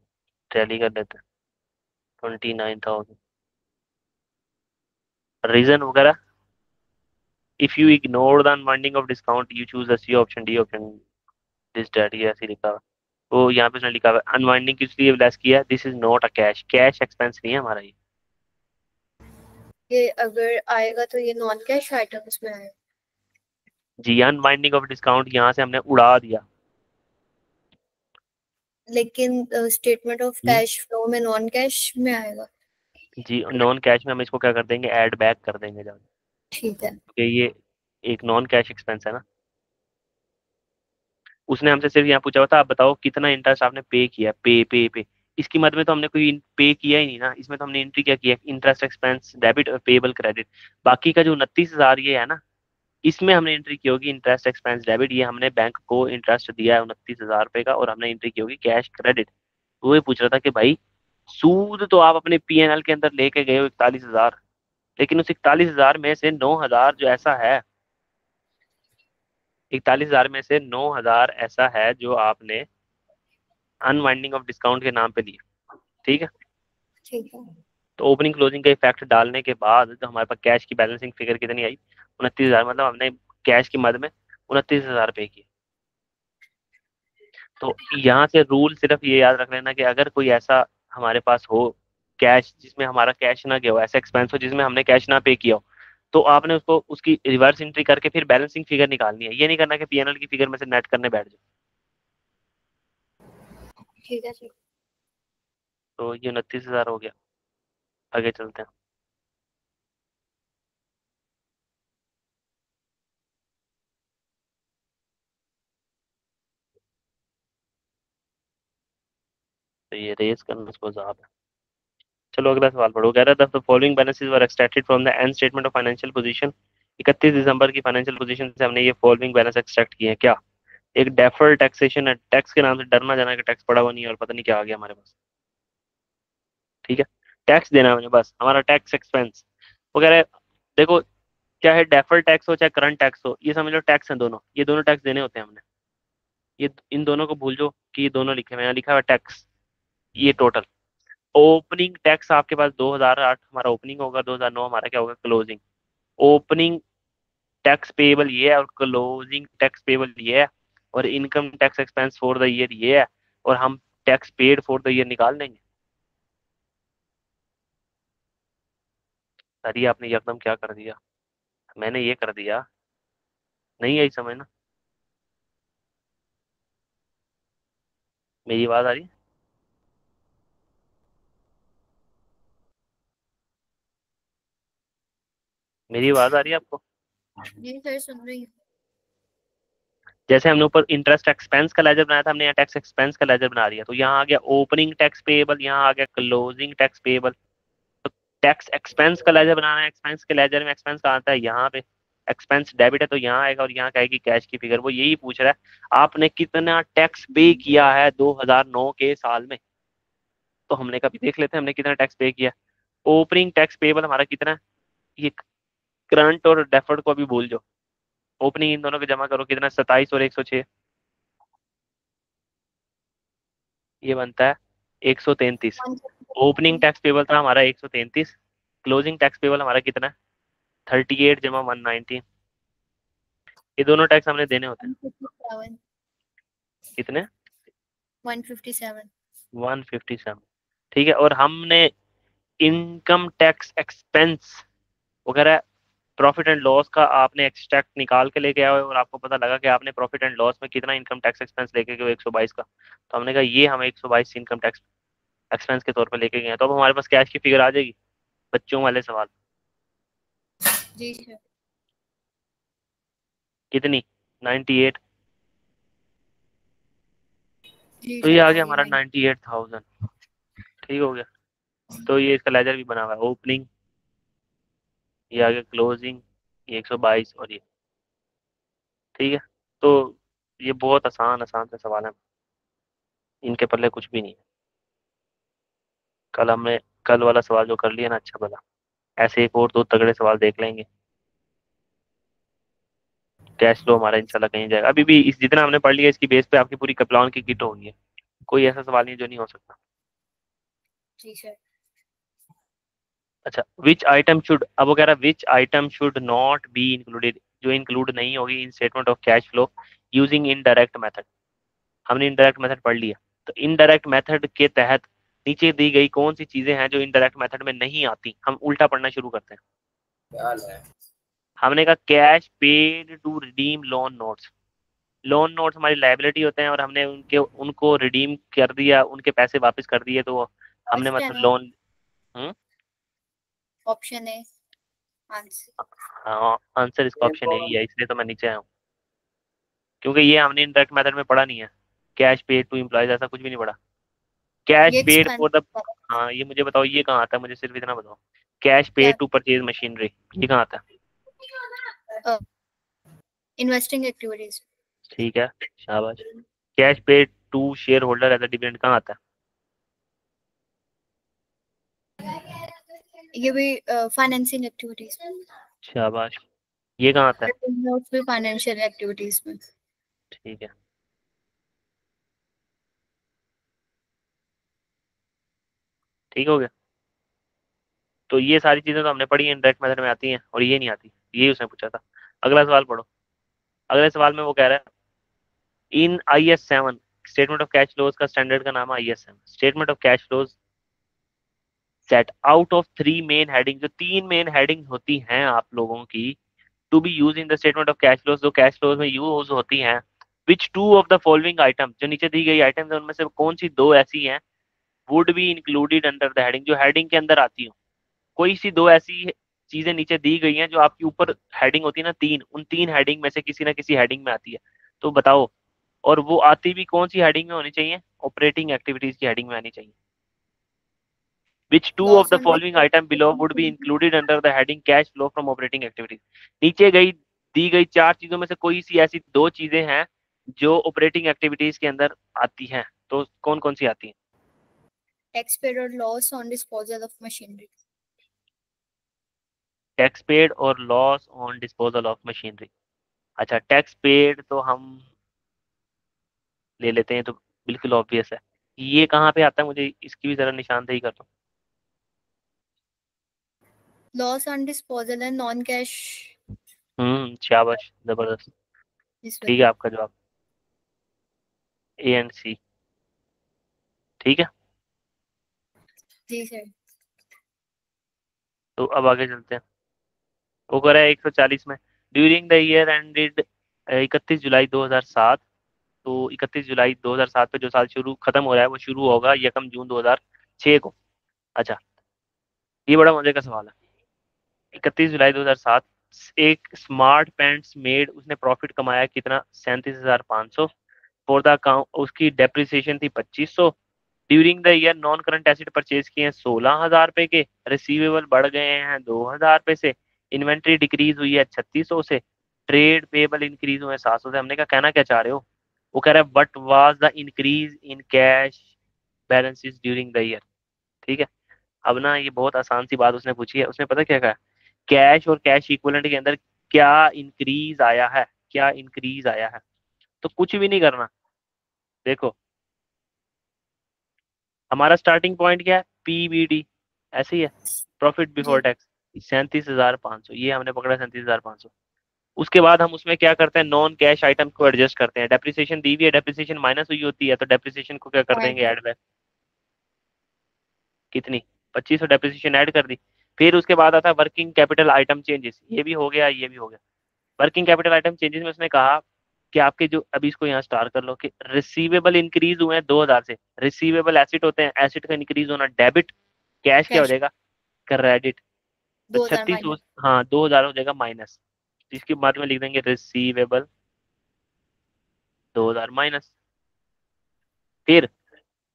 टैली कर लेते हैं। 29,000 रीजन वगैरह, if you ignore the unwinding of discount you choose the C option, D option, this date, ये ऐसे ही लिखा हुआ है। वो यहाँ पे उसने लिखा हुआ है अनवाइंडिंग किस लिए लेस किया, this is not a cash, cash expense नहीं है हमारा ये। ये अगर आएगा तो ये नॉन कैश आइटम्स में आएगा। जी, अनवाइंडिंग ऑफ डिस्काउंट यहाँ से हमने उड़ा दिया। लेकिन statement of hmm, cash flow में नॉन कैश में आएगा। जी, नॉन कैश में हम इसको क्या कर देंगे, ऐड बैक कर देंगे जब, ठीक है। क्योंकि ये एक नॉन कैश एक्सपेंस है ना। उसने हमसे सिर्फ यहाँ पूछा हुआ था आप बताओ कितना इंटरेस्ट आपने पे किया, पे। इसकी मद में तो हमने कोई पे किया ही नहीं ना, इसमें तो हमने एंट्री क्या किया, इंटरेस्ट एक्सपेंस डेबिट और पेबल क्रेडिट। बाकी का जो 29,000 ये है ना, इसमें हमने एंट्री की होगी इंटरेस्ट एक्सपेंस डेबिट, ये हमने बैंक को इंटरेस्ट दिया है 29,000 रुपए का, और हमने एंट्री की होगी कैश क्रेडिट। वो ये पूछ रहा था कि भाई सूद तो आप अपने पीएनएल के अंदर लेके गए हो 41,000, लेकिन उस 41,000 में से 9,000 जो ऐसा है, 41,000 में से 9,000 ऐसा है जो आपने अनवाइंडिंग ऑफ डिस्काउंट के नाम पे लिया, ठीक है। ठीक है। तो ओपनिंग क्लोजिंग का इफेक्ट डालने के बाद जो हमारे पास कैश की बैलेंसिंग फिगर कितनी आई, 29,000, मतलब हमने कैश की मद में 29,000 पे किए। तो यहाँ से रूल सिर्फ ये याद रख लेना कि अगर कोई ऐसा हमारे पास हो कैश जिसमें हमारा कैश ना गया हो, ऐसा एक्सपेंस हो जिसमें हमने कैश ना पे किया हो, तो आपने उसको उसकी रिवर्स एंट्री करके फिर बैलेंसिंग फिगर निकालनी है, ये नहीं करना कि पीएनएल की फिगर में से नेट करने बैठ जाओ। ठीक है। ठीक। तो ये 29,000 हो गया, आगे चलते हैं। तो ये रेस करना सपोज आप है। चलो अगला सवाल पढ़ो, कह रहा था the following balances were extracted from the end statement of financial position. 31 दिसंबर की फाइनेंशियल पोजीशन से हमने ये फॉलोइंग बैलेंस एक्सट्रैक्ट किए हैं क्या? एक डेफर्ड टैक्सेशन है, टैक्स के नाम से डरना जाना कि टैक्स पड़ा हुआ नहीं है और पता नहीं क्या आ गया हमारे पास, ठीक है। टैक्स देना है मुझे बस, हमारा टैक्स एक्सपेंस। वो कह रहे हैं, देखो चाहे डेफर्ड टैक्स हो चाहे करंट टैक्स हो, ये समझ लो टैक्स है दोनों, ये दोनों टैक्स देने होते हैं हमने। ये इन दोनों को भूल जाओ कि ये दोनों लिखे हुए हैं, यहाँ लिखा हुआ टैक्स, ये टोटल। ओपनिंग टैक्स आपके पास 2008 हमारा ओपनिंग होगा, 2009 हमारा क्या होगा, क्लोजिंग। ओपनिंग टैक्स पेबल ये है और क्लोजिंग टैक्स पेबल ये है, और income tax expense for the year ये है, और हम tax paid for the year निकाल देंगे। अरे आपने एकदम क्या कर दिया, मैंने ये कर दिया, नहीं आई समझ ना। मेरी आवाज आ रही है? मेरी आवाज आ रही है आपको? जी सर, सुन रही हूँ। जैसे हमने ऊपर इंटरेस्ट एक्सपेंस का लेजर बनाया था, हमने यहाँ टैक्स एक्सपेंस का लेजर बना दिया, तो यहाँ आ गया ओपनिंग टैक्स पेएबल, यहाँ आ गया क्लोजिंग टैक्स पेएबल। तो टैक्स एक्सपेंस का लेजर बनाना है, एक्सपेंस के लेजर में एक्सपेंस का आता है यहाँ पे, एक्सपेंस डेबिट है तो यहाँ आएगा, और यहाँ कहेगी कैश की फिगर। वो यही पूछ रहा है आपने कितना टैक्स पे किया है 2009 के साल में, तो हमने कभी देख लेते हैं हमने कितना टैक्स पे किया। ओपनिंग टैक्स पेबल हमारा कितना है, ये करंट और डेफर्ड को अभी भूल जाओ, ओपनिंग इन दोनों को जमा करो, कितना, 27 और 106, ये बनता है 133। ओपनिंग टैक्स पेबल था हमारा 133, क्लोजिंग टैक्स पेबल हमारा कितना है, 38 जमा 119। ये दोनों टैक्स हमने देने होते हैं। 157 कितने? 157 157। ठीक है, और हमने इनकम टैक्स एक्सपेंस वगैरह, प्रॉफिट एंड लॉस का आपने एक्सट्रैक्ट निकाल के लेके आए और आपको पता लगा कि आपने प्रॉफिट एंड लॉस में कितना इनकम टैक्स एक्सपेंस लेके गए 122 का, तो हमने कहा ये हम 122 इनकम टैक्स एक्सपेंस के तौर पे लेके गए हैं, तो अब हमारे पास कैश की फिगर आ जाएगी। बच्चों वाले सवाल। जी सर। कितनी? 98। जी तो ये सर आ आ गया गई हमारा 9। 98,000। ठीक हो गया। तो ये इसका लेजर भी बना हुआ है, ओपनिंग, ये आ गया क्लोजिंग, ये 122 और ये। ठीक है। तो ये बहुत आसान आसान से सवाल है, इनके पल्ले कुछ भी नहीं है। कल हमने कल वाला सवाल जो कर लिया ना, अच्छा भला, ऐसे एक और दो तगड़े सवाल देख लेंगे, कैश फ्लो हमारा इंशाल्लाह कहीं जाएगा। अभी भी इस जितना हमने पढ़ लिया इसकी बेस पे आपकी पूरी कपलान की किट होगी है। कोई ऐसा सवाल नहीं जो नहीं हो सकता। जी सर। अच्छा, विच आइटम शुड, अब वो कह रहा है which item should not be included, जो इंक्लूड नहीं होगी in statement of cash flow using indirect method. हमने इनडायरेक्ट मेथड पढ़ लिया, तो इनडायरेक्ट मेथड के तहत नीचे दी गई कौन सी चीजें हैं जो इनडायरेक्ट मेथड में नहीं आती। हम उल्टा पढ़ना शुरू करते हैं। हमने कहा cash paid to redeem loan notes. Loan notes हमारी लाइबिलिटी होते हैं और हमने उनके उनको रिडीम कर दिया, उनके पैसे वापस कर दिए, तो हमने फर्स्ट है मतलब ना, लोन। हम्म। ऑप्शन है आंसर। हाँ, आंसर इसका ऑप्शन यही है, इसलिए तो मैं नीचे आया हूँ, क्योंकि ये हमने इनडायरेक्ट मेथड में पढ़ा नहीं है। कैश पेड टू एम्प्लॉयज ऐसा कुछ भी नहीं पढ़ा। कैश ये पेड एक्सपेंस फॉर द, हाँ ये मुझे बताओ ये कहाँ आता है, मुझे सिर्फ इतना बताओ। कैश क्या? पेड टू परचेज मशीनरी, ये कहाँ आता है? Investing activities. ठीक है, शाबाश। Cash paid to share holder as a dividend कहाँ आता है? ये भी फाइनेंसिंग एक्टिविटीज। शाबाश। ये कहाँ आता है? नोट्स भी फाइनेंशियल एक्टिविटीज में। ठीक है। ठीक हो गया। तो ये सारी चीजें तो हमने पढ़ी है, इनडायरेक्ट मेथड में आती हैं, और ये नहीं आती, ये उसने पूछा था। अगला सवाल पढ़ो। अगले सवाल में वो कह रहा है in IS 7, statement of cash flows का स्टैंडर्ड का नाम है IS 7, statement of cash flows set out of 3 main heading, जो 3 मेन हेडिंग होती हैं आप लोगों की, to be use in the statement of cash flows, जो कैश फ्लोज में यूज होती हैं। Which two of the following item, जो नीचे दी गई आइटम है उनमें से कौन सी दो ऐसी हैं would be included under the heading, जो हेडिंग के अंदर आती हो। कोई सी दो ऐसी चीजें नीचे दी गई हैं जो आपकी ऊपर हेडिंग होती है ना तीन, उन 3 हेडिंग में से किसी ना किसी हेडिंग में आती है, तो बताओ। और वो आती भी कौन सी हेडिंग में होनी चाहिए? ऑपरेटिंग एक्टिविटीज की हेडिंग में आनी चाहिए। Which two of loss the on following item below would be included under the heading cash flow from operating activities? नीचे गई दी गई 4 चीजों में से कोई सी ऐसी दो चीजें हैं जो ऑपरेटिंग एक्टिविटीज के अंदर आती हैं, तो कौन कौन सी आती हैं? टैक्स पेड और loss on disposal of machinery. Tax paid और loss on disposal of machinery. अच्छा, टैक्स पेड तो हम ले लेते हैं, तो बिल्कुल ऑब्वियस है। ये कहाँ पे आता है, मुझे इसकी भी जरा निशानदेही कर दो। लॉस ऑन डिस्पोजल है नॉन कैश शाबाश, जबरदस्त। इस ठीक है, वजह। आपका जवाब A and C। ठीक है। जी सर। तो अब आगे चलते हैं। वो कह रहा है 140 में, ड्यूरिंग द ईयर एंडेड 31 जुलाई 2007, तो 31 जुलाई 2007 पे जो साल शुरू खत्म हो रहा है वो शुरू होगा 1 जून 2006 को। अच्छा, ये बड़ा मजे का सवाल है। 31 जुलाई 2007, एक स्मार्ट पैंट्स मेड, उसने प्रॉफिट कमाया कितना? 37,500। फॉर द अकाउंट उसकी डेप्रिसिएशन थी 2500। During the year non current acid purchase किए हैं 16,000 रुपए के, रिसीवेबल बढ़ गए हैं 2,000 रुपए से, इन्वेंट्री डिक्रीज हुई है 3600 से, ट्रेड पेबल इंक्रीज हुए हैं 700 से। हमने कहा कहना क्या चाह रहे हो? वो कह रहा है what was the increase in cash balances during the year. ठीक है। अब ना ये बहुत आसान सी बात उसने पूछी है, उसने पता क्या कहा, कैश और कैश इक्विवेलेंट के अंदर क्या इंक्रीज आया है, क्या इंक्रीज आया है। तो कुछ भी नहीं करना। देखो, हमारा स्टार्टिंग पॉइंट क्या है? PBT ऐसे ही है, प्रॉफिट बिफोर जी टैक्स 37,500, ये हमने पकड़ा 37,500। उसके बाद हम उसमें क्या करते हैं, नॉन कैश आइटम को एडजस्ट करते हैं। डेप्रिसिएशन दी हुई है, डेप्रिसिएशन माइनस हुई होती है, तो डेप्रिसिएशन को क्या कर देंगे, ऐड ऐड बैक। कितनी, 2500 डेप्रिसिएशन ऐड कर दी। फिर उसके बाद आता है वर्किंग कैपिटल आइटम चेंजेस, ये भी हो गया, ये भी हो गया। वर्किंग कैपिटल आइटम चेंजेस में उसने कहा कि आपके जो, अभी इसको यहाँ स्टार कर लो, कि रिसीवेबल इंक्रीज हुए हैं 2000 से। रिसीवेबल एसिड होते हैं, एसिड का इंक्रीज होना डेबिट, कैश क्या हो कैश जाएगा, क्रेडिट। तो 2000 36, माइनस। हाँ 2000 हो जाएगा माइनस। इसके बाद में लिख देंगे रिसीवेबल 2000 माइनस। फिर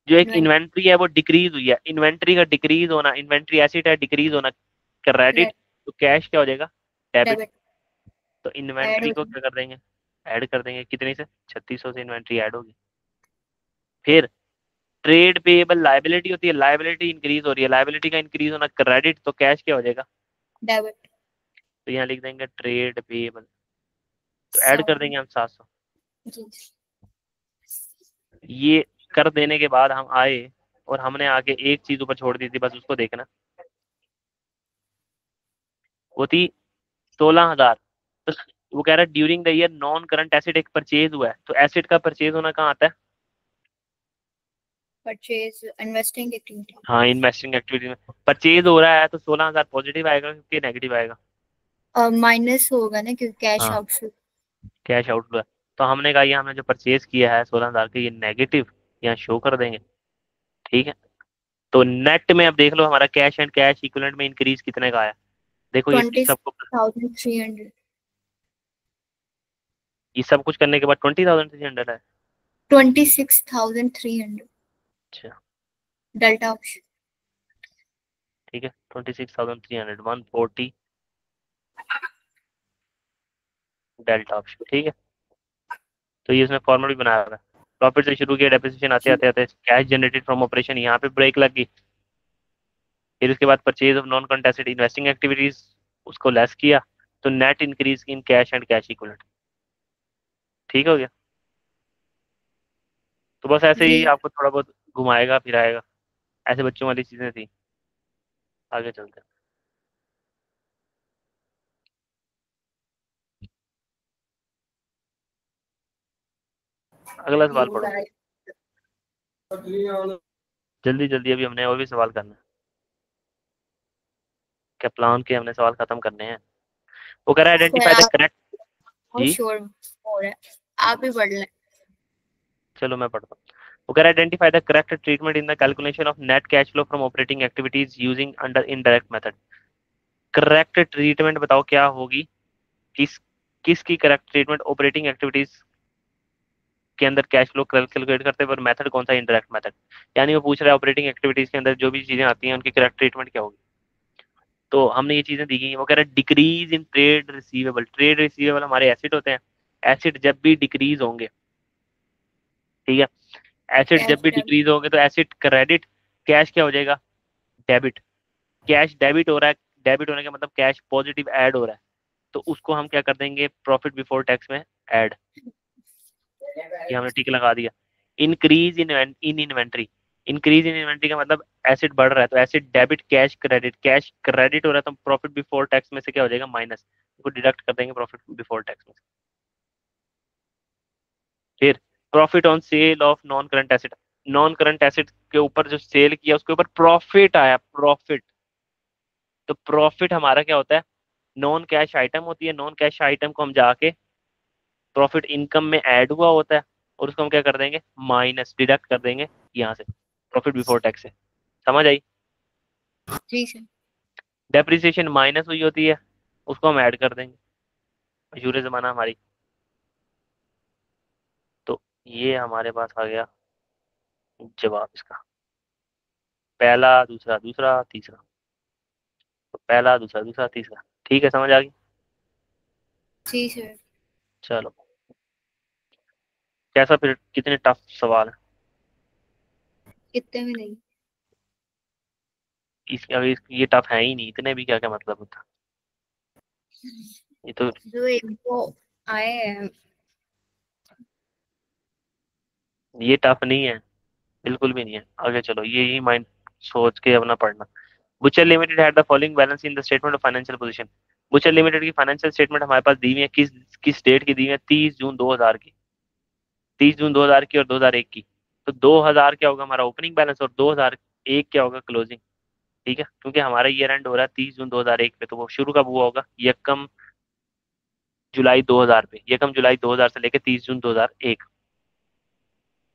जो एक इन्वेंट इन्वेंट्री है वो डिक्रीज हुई है, इन्वेंट्री का डिक्रीज होना, इन्वेंट्री एसिड है, डिक्रीज होना क्रेडिट, तो कैश क्या हो जाएगा, डेबिट। डेबिट तो ऐड इन्वेंट्री हो को जाएगा। क्या कर देंगे, ऐड कर देंगे, कितनी से, 3600 से इन्वेंट्री ऐड होगी। फिर ट्रेड पेएबल लाइबिलिटी होती है, लाइबिलिटी इंक्रीज हो रही है, लाइबिलिटी का इंक्रीज होना क्रेडिट, तो कैश क्या हो जाएगा, डेबिट तो यहाँ लिख देंगे ट्रेड पेएबल, तो ऐड कर 100। देंगे हम 700। जी ये कर देने के बाद हम आए और हमने आके एक चीज ऊपर छोड़ दी थी, बस उसको देखना, वो थी 16,000। तो वो कह रहा है during the year non current asset एक परचेज हुआ है, तो एसेट का परचेज होना कहाँ आता है, परचेज इन्वेस्टिंग एक्टिविटी। हाँ इन्वेस्टिंग एक्टिविटी में परचेज हो रहा है, तो 16,000 पॉजिटिव आएगा कि नेगेटिव आएगा, माइनस होगा ना क्योंकि कैश हाँ आउटफ्लो। कैश आउटफ्लो है। तो हमने कहा ये हमने जो परचेज किया है 16,000 के, ये नेगेटिव यहाँ शो कर देंगे, ठीक है। तो नेट में अब देख लो हमारा कैश एंड कैश इक्विवेलेंट में इंक्रीज कितने का आया, देखो ये ट्वेंटी सबको, थाउजेंड थ्री हंड्रेड ये सब कुछ करने के बाद 20,300 है। 26,300 अच्छा डेल्टा ऑप्शन। ठीक है, 26,300, 140 डेल्टा ऑप्शन, ठीक है। तो ये इसमें फॉर्मूला भी बनाया हुआ है। प्रॉफिट से शुरू किया, डेप्रिसिएशन आते आते आते कैश जनरेटेड फ्रॉम ऑपरेशन, यहाँ पे ब्रेक लग गई। फिर उसके बाद purchase of non current asset investing activities, उसको लेस किया, तो net increase in cash and cash equivalent, ठीक हो गया। तो बस ऐसे ही जी आपको थोड़ा बहुत घुमाएगा फिराएगा, ऐसे बच्चों वाली चीजें थी। आगे चलते हैं, अगला सवाल पढ़ो, जल्दी जल्दी, अभी हमने और भी सवाल करना है, क्या प्लान के हमने सवाल खत्म करने हैं। वो कह रहा है सर आइडेंटिफाई द आप करेक्ट, बहुत जी श्योर हो रहा है। आप ही पढ़ लें। चलो मैं पढ़ता हूँ। वो कह रहा है identify the correct treatment in the calculation of net cash flow from operating activities using under indirect method. Correct treatment बताओ क्या होगी, किस किसकी करेक्ट ट्रीटमेंट ऑपरेटिंग एक्टिविटीज के अंदर कैश फ्लो कैलकुलेट करते हैं, पर मेथड कौन सा, इनडायरेक्ट मेथड। यानी वो पूछ रहा है ऑपरेटिंग एक्टिविटीज के अंदर जो भी चीजें आती हैं उनकी करेक्ट ट्रीटमेंट क्या होगी। तो हमने ये चीजें दी गई हैं। वो कह रहा है decrease in trade receivable, trade receivable हमारे एसिड होते हैं, एसिड जब भी डिक्रीज होंगे, ठीक है, एसिड जब कैश भी डेबिट डिक्रीज होंगे तो एसिड क्रेडिट, कैश क्या हो जाएगा, डेबिट। कैश डेबिट हो रहा है, डेबिट होने का मतलब कैश पॉजिटिव ऐड हो रहा है, तो उसको हम क्या कर देंगे, प्रॉफिट बिफोर टैक्स में ऐड। ये हमने टिक लगा दिया। Increase in in inventory, increase in inventory का मतलब एसिड बढ़ रहा है, तो एसिड डेबिट, कैश क्रेडिट हो रहा है, तो प्रॉफिट बिफोर टैक्स में से क्या हो जाएगा, माइनस, उसको डिडक्ट कर देंगे प्रॉफिट बिफोर टैक्स में से। फिर profit on sale of non current acid, non current acid के ऊपर जो सेल किया उसके ऊपर प्रॉफिट आया, प्रॉफिट। तो प्रॉफिट हमारा क्या होता है, नॉन कैश आइटम होती है, नॉन कैश आइटम को हम जाके प्रॉफिट इनकम में ऐड हुआ होता है, और उसको हम क्या कर देंगे, माइनस, डिडक्ट कर देंगे यहाँ से, प्रॉफिट बिफोर टैक्स से। समझ आई। जी सर। डेप्रिसिएशन माइनस हुई होती है, उसको हम ऐड कर देंगे, मशहूर जमाना हमारी। तो ये हमारे पास आ गया जवाब इसका, पहला दूसरा दूसरा तीसरा, तो पहला दूसरा दूसरा तीसरा, ठीक है, समझ आ गई। जी सर। चलो, कैसा फिर, कितने टफ सवाल है कितने में नहीं। अगर ये टफ है ही नहीं, इतने भी क्या क्या मतलब होता, ये तो, जो एक वो आए हैं। ये टफ नहीं है, बिल्कुल भी नहीं है। आगे चलो, ये ही माइंड सोच के अपना पढ़ना। Butcher limited had the following balance in the statement of financial position. Butcher limited की फाइनेंशियल स्टेटमेंट हमारे पास दी हुई है, किस डेट की दी हुई है? 30 जून 2000 की। 30 जून 2000 की और 2001 की। तो 2000 क्या होगा हमारा ओपनिंग बैलेंस, और 2001 क्या होगा क्लोजिंग। ठीक है, क्योंकि हमारा ईयर एंड हो रहा है 30 जून 2001 पे, तो वो शुरू कब हुआ होगा? यकम जुलाई 2000 पे, यकम जुलाई 2000 से लेके 30 जून 2001,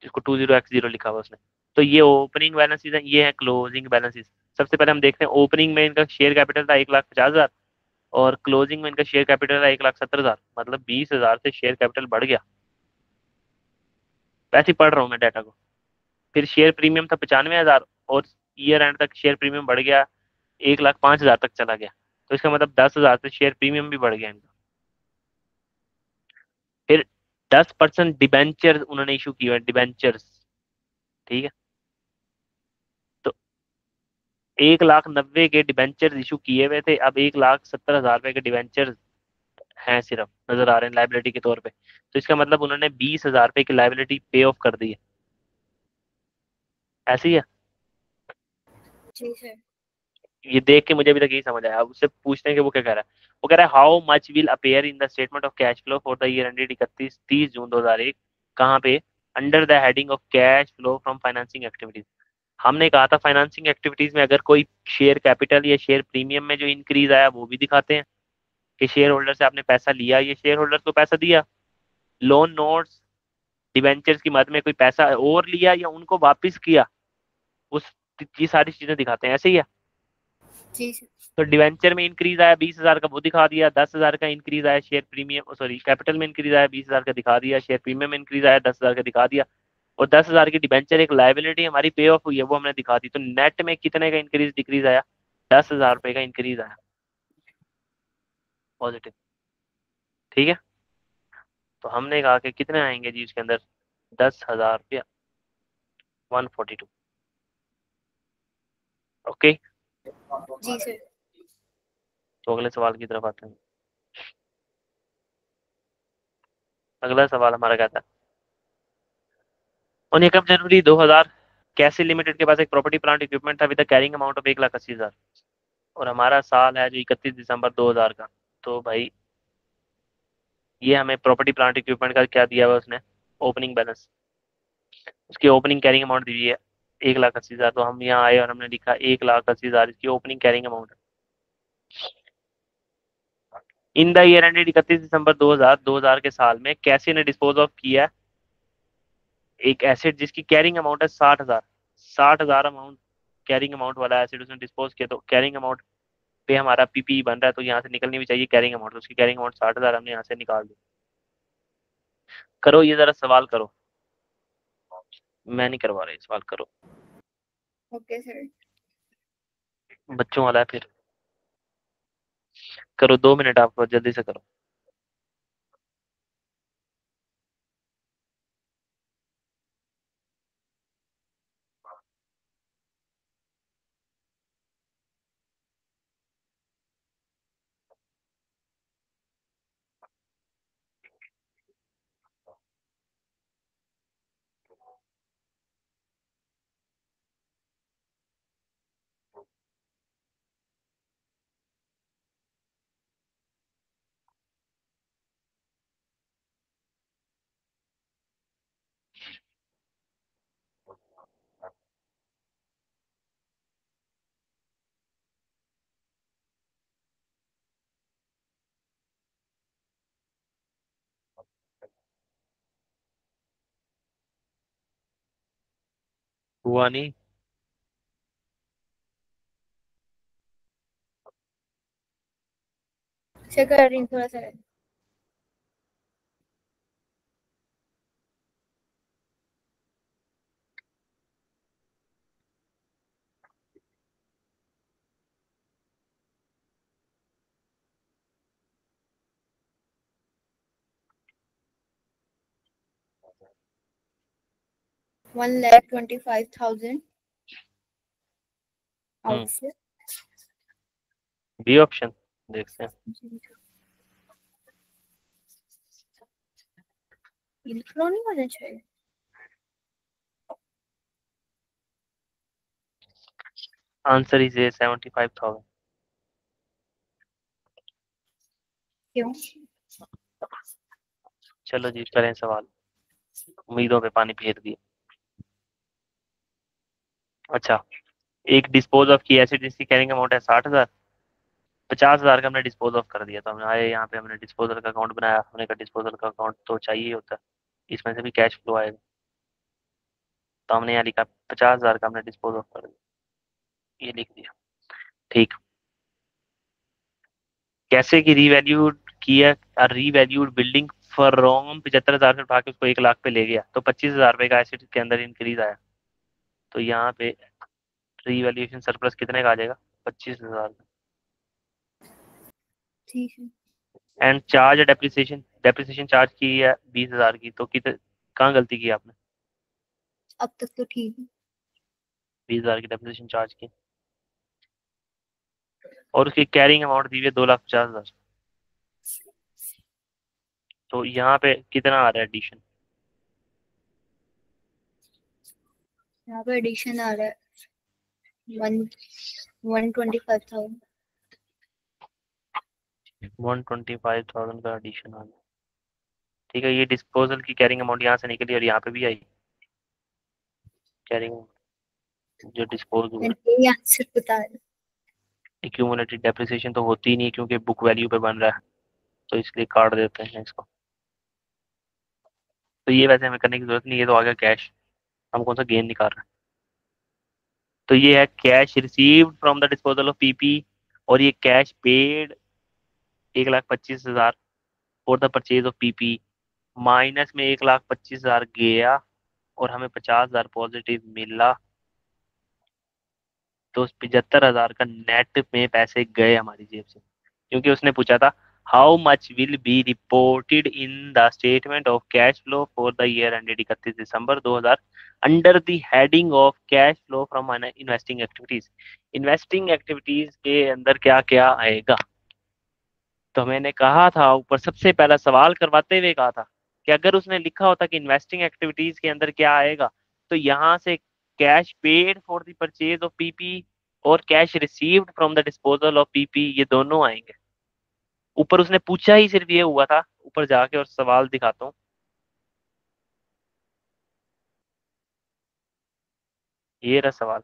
जिसको 20x0 लिखा हुआ उसने। तो ये ओपनिंग बैलेंसेस है, ये है क्लोजिंग बैलेंसेस। सबसे पहले हम देखते हैं ओपनिंग में इनका शेयर कैपिटल था 1,50,000, और क्लोजिंग में इनका शेयर कैपिटल था 1,70,000, मतलब 20,000 से शेयर कैपिटल बढ़ गया। वैसे ही पढ़ रहा हूँ मैं डाटा को। फिर शेयर प्रीमियम था 95,000, और ईयर एंड तक शेयर प्रीमियम बढ़ गया 1,05,000 तक चला गया। तो इसका मतलब 10,000 से शेयर प्रीमियम भी बढ़ गया इनका। फिर 10% डिबेंचर उन्होंने इशू किए हैं, डिबेंचर्स। ठीक है, तो 1,90,000 के डिबेंचर्स इशू किए हुए थे, अब 1,70,000 रुपए के डिबेंचर्स हैं सिर्फ नजर आ रहे हैं लाइबिलिटी के तौर पे। तो इसका मतलब उन्होंने 20,000 रुपए की लाइबिलिटी पे ऑफ कर दी है। ऐसे ही है। जी सर। ये देख के मुझे अभी तक यही समझ आया। अब उससे पूछते हैं कि वो क्या कह रहा है। वो कह रहा है how much will appear in the statement of cash flow for the year ended 31 30 जून 2001। कहाँ पे? Under the heading of cash flow from financing activities. हमने कहा था फाइनेंसिंग एक्टिविटीज में अगर कोई शेयर कैपिटल या शेयर प्रीमियम में जो इंक्रीज आया वो भी दिखाते हैं, कि शेयर होल्डर से आपने पैसा लिया, ये शेयर होल्डर को पैसा दिया, लोन नोट्स डिबेंचर्स की मद में कोई पैसा और लिया या उनको वापस किया, उस ये सारी चीजें दिखाते हैं। ऐसे ही है। जी सर। तो डिवेंचर में इंक्रीज आया 20,000 का, वो दिखा दिया। 10,000 का इंक्रीज आया शेयर प्रीमियम, सॉरी कैपिटल में इंक्रीज आया 20,000 का, दिखा दिया। शेयर प्रीमियम में इंक्रीज आया 10,000 का, दिखा दिया। और 10,000 की डिवेंचर एक लाइबिलिटी हमारी पे ऑफ हुई है, वो हमने दिखा दी। तो नेट में कितने का इंक्रीज डिक्रीज आया? 10,000 रुपए का इंक्रीज आया पॉजिटिव। ठीक है, तो हमने कहा कि कितने आएंगे जी उसके अंदर? 10,000 रुपया, 142। ओके, जी सर। तो अगले सवाल की तरफ आते हैं। अगला सवाल हमारा कहता है, ऑन 1 जनवरी 2000 कैसे लिमिटेड के पास एक प्रॉपर्टी प्लांट इक्विपमेंट था विद कैरिंग अमाउंट ऑफ 1,80,000, और हमारा साल है जो 31 दिसंबर 2000 का। तो भाई ये हमें प्रॉपर्टी प्लांट इक्विपमेंट का क्या दिया हुआ है उसने? Opening balance. उसकी ओपनिंग कैरिंग अमाउंट दी हुई है 1,80,000। तो हम यहाँ आए और हमने लिखा 1,80,000 इसकी ओपनिंग कैरिंग अमाउंट है। इन द ईयर एंडेड 31 दिसंबर 2000 के साल में कैसे ने डिस्पोज ऑफ किया एक एसेट जिसकी कैरिंग अमाउंट है 60,000। 60,000 अमाउंट कैरिंग अमाउंट वाला एसेट उसने डिस्पोज किया। तो कैरिंग अमाउंट पे हमारा पीपी बन रहा है, तो यहाँ से निकलनी भी चाहिए कैरिंग अमाउंट। तो उसकी कैरिंग अमाउंट 60,000 हमने यहाँ से निकाल दी। करो ये जरा सवाल करो, मैं नहीं करवा रहा, सवाल करो। Okay sir. बच्चों वाला है फिर। करो, 2 मिनट आपको, जल्दी से करो। हुआ नहीं। सर कर रही हूँ थोड़ा सा। 1,25,000 हम्म, आउट से। बी ऑप्शन देखते हैं। इनफ्लो नहीं होना चाहिए। Answer is 75,000। क्यों? चलो जी करें सवाल, उम्मीदों पे पानी फेर दिया। अच्छा, एक डिस्पोज ऑफ की एसिड जिसकी कैरिंग अमाउंट है 60,000, 50,000 का हमने डिस्पोज ऑफ कर दिया। तो हमने आए यहाँ पे, हमने डिस्पोजल का अकाउंट बनाया, हमने कहा डिस्पोजल का अकाउंट तो चाहिए होता है, इसमें से भी कैश फ्लो आएगा। तो हमने यहाँ लिखा 50,000 का हमने डिस्पोज ऑफ कर दिया, ये लिख दिया। ठीक, कैसे की रीवैल्यूड किया, रीवैल्यूड बिल्डिंग फ्रॉम 75,000 से उठा के उसको 1 लाख पे ले गया, तो 25,000 रुपए का एसिड के अंदर इंक्रीज आया। तो यहाँ पे रीवैल्यूएशन सरप्लस कितने का आ जाएगा? 25,000। ठीक है। And charge depreciation, depreciation charge की है 20,000 की, तो कितने, कहाँ गलती की आपने? अब तक तो ठीक है। 20,000 की डेप्रिसिएशन चार्ज की, और उसकी कैरिंग अमाउंट दी हुई है 2,50,000। तो यहाँ पे कितना आ रहा है एडिशन? यहाँ पे एडिशन आ रहा है 125,000। 125,000 का एडिशन आ रहा है। ठीक है, ये डिस्पोजल की कैरिंग अमाउंट यहाँ से निकली और यहाँ पे भी आई कैरिंग, जो डिस्पोज हुआ। मैंने यही आंसर बता रहा। एक्यूमुलेटेड डेप्रिसिएशन तो होती ही नहीं क्योंकि बुक वैल्यू पे बन रहा है, तो इसलिए काट देते हैं इसको। तो ये वैसे हमें करने की जरूरत नहीं है, तो आ गया कैश। हम कौन सा गेन निकाल रहे हैं? तो ये है cash received from the disposal of PP, और ये cash paid 1,25,000 for the purchase of PP, minus में 1,25,000 गया और हमें 50,000 पॉजिटिव मिला। तो उस 75,000 का नेट में पैसे गए हमारी जेब से, क्योंकि उसने पूछा था how much will be reported in the statement of cash flow for the year ended 31 December 2000 under the heading of cash flow from investing activities. Investing activities के अंदर क्या क्या आएगा? तो मैंने कहा था ऊपर, सबसे पहला सवाल करवाते हुए कहा था कि अगर उसने लिखा होता कि इन्वेस्टिंग एक्टिविटीज के अंदर क्या आएगा, तो यहाँ से cash paid for the purchase of PP और cash received from the disposal of PP, ये दोनों आएंगे। ऊपर उसने पूछा ही सिर्फ ये हुआ था, ऊपर जाके और सवाल दिखाता हूँ। ये रहा सवाल,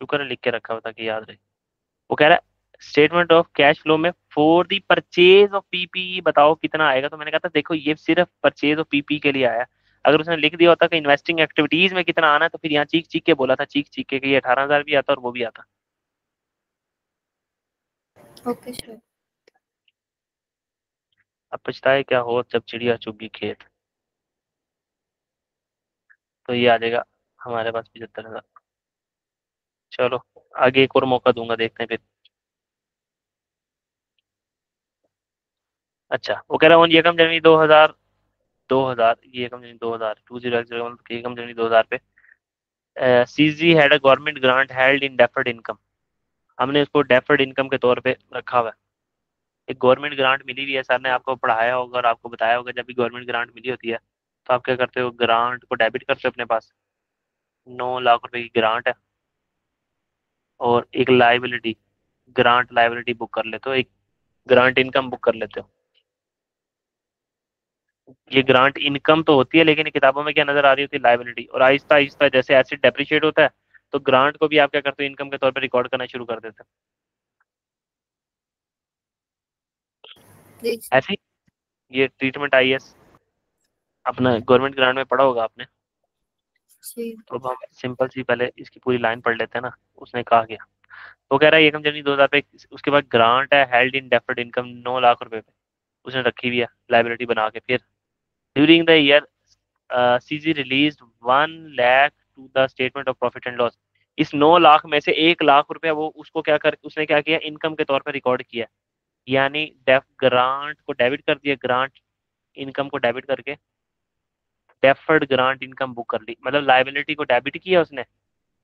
शुक्र है लिख के रखा हुआ था कि याद रहे। वो कह रहा है स्टेटमेंट ऑफ कैश फ्लो में for the purchase of PP बताओ कितना आएगा। तो मैंने कहा था देखो ये सिर्फ परचेज ऑफ पीपी के लिए आया। अगर उसने लिख दिया होता कि इन्वेस्टिंग एक्टिविटीज में कितना आना है, तो फिर यहाँ चीख चीख के बोला था, चीख चीख के कि ये 18,000 भी आता और वो भी आता। Okay sir. अब पछताए क्या हो जब चिड़िया चुग गई खेत। तो ये आ जाएगा हमारे पास 75,000। चलो आगे एक और मौका दूंगा, देखते हैं फिर। अच्छा, वो कह रहा हूँ यकम जनवरी 2000, 2000 ये एकम जनवरी 2000 20 एकम जनवरी 2000 पे CG had a government grant held in deferred income. हमने उसको डेफर्ड इनकम के तौर पे रखा हुआ है। एक गवर्नमेंट ग्रांट मिली हुई है, सर ने आपको पढ़ाया होगा और आपको बताया होगा, जब भी गवर्नमेंट ग्रांट मिली होती है तो आप क्या करते हो, ग्रांट को डेबिट करते हो अपने पास। 9 लाख रुपए की ग्रांट है, और एक लाइबिलिटी, ग्रांट लाइबिलिटी बुक कर लेते हो, एक ग्रांट इनकम बुक कर लेते हो। ये ग्रांट इनकम तो होती है, लेकिन किताबों में क्या नजर आ रही होती है, लाइबिलिटी। और आहिस्ता आहिस्ता जैसे एसिड डेप्रिशिएट होता है, तो ग्रांट को भी आप क्या करते हो, इनकम के तौर पर रिकॉर्ड करना शुरू कर देते प्लीज। हो। ऐसी ये ट्रीटमेंट आईएएस अपना गवर्नमेंट ग्रांट में पढ़ा होगा आपने। जी। तो अब हम सिंपल सी पहले इसकी पूरी लाइन पढ़ लेते हैं ना। उसने कहा क्या, वो कह रहा है एकम जनवरी 2000 पे, उसके बाद ग्रांट है held in deferred income 9 lakh रुपए पे उसने रखी हुई है लाइबिलिटी बना के। फिर during the year CG release 1 lakh to the statement of profit and loss. इस 9 लाख में से 1 लाख रुपया वो उसको क्या कर, उसने क्या किया, इनकम के तौर पर रिकॉर्ड किया। यानी डेफ ग्रांट को डेबिट कर दिया, ग्रांट इनकम को डेबिट करके डेफर्ड ग्रांट इनकम बुक कर ली। मतलब लाइबिलिटी को डेबिट किया उसने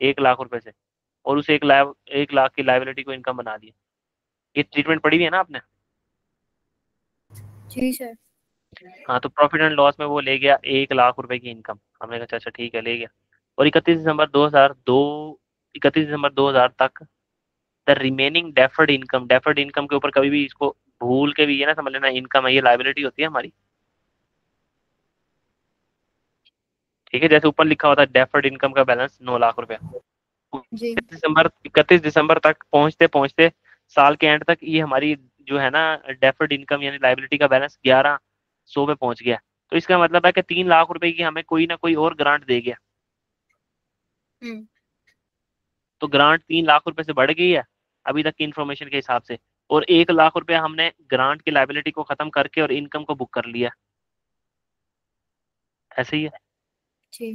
1 लाख रुपए से, और उस 1 लाख की लाइबिलिटी को इनकम बना दिया। ये ट्रीटमेंट पड़ी हुई है ना आपने। जी सर। हाँ, तो प्रॉफिट एंड लॉस में वो ले गया 1 लाख रुपए की इनकम। हमने कहा अच्छा अच्छा ठीक है ले गया। और 31 दिसंबर 2002 31 दिसंबर 2000 तक द रिमेनिंग डेफर्ड इनकम के ऊपर कभी भी इसको भूल के भी ये ना समझ लेना इनकम है, ये लाइबिलिटी होती है हमारी। ठीक है, जैसे ऊपर लिखा होता है डेफर्ड इनकम का बैलेंस 9 लाख रुपया। जी। 31 दिसंबर तक पहुंचते पहुंचते साल के एंड तक ये हमारी जो है ना डेफर्ड इनकम यानी लाइबिलिटी का बैलेंस 1100 पे पहुंच गया। तो इसका मतलब है कि 3 लाख रुपए की हमें कोई ना कोई और ग्रांट दे गया। हम्म। तो ग्रांट 3 लाख रुपए से बढ़ गई है अभी तक की इन्फॉर्मेशन के हिसाब से, और 1 लाख रुपया हमने ग्रांट की लाइबिलिटी को खत्म करके और इनकम को बुक कर लिया। ऐसे ही है। जी।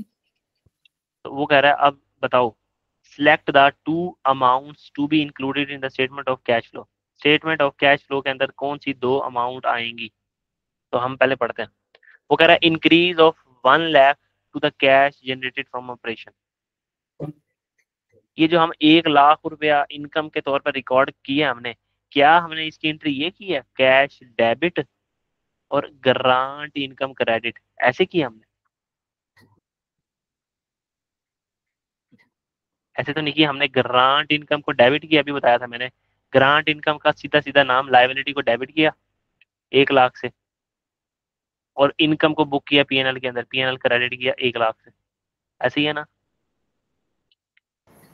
तो वो कह रहा है अब बताओ, select the two amounts to be included in the statement of cash flow. Statement of cash flow के अंदर कौन सी दो अमाउंट आएंगी? तो हम पहले पढ़ते हैं। वो कह रहा है increase of 1 lakh to the cash generated from operation. ये जो हम 1 लाख रुपया इनकम के तौर पर रिकॉर्ड किया हमने, क्या हमने इसकी एंट्री ये की है कैश डेबिट और ग्रांट इनकम क्रेडिट, ऐसे किया हमने? ऐसे तो नहीं किया हमने। ग्रांट इनकम को डेबिट किया, अभी बताया था मैंने। ग्रांट इनकम का सीधा सीधा नाम लाइबिलिटी को डेबिट किया 1 लाख से, और इनकम को बुक किया पीएनएल के अंदर, पीएनएल क्रेडिट किया 1 लाख से। ऐसे ही है ना?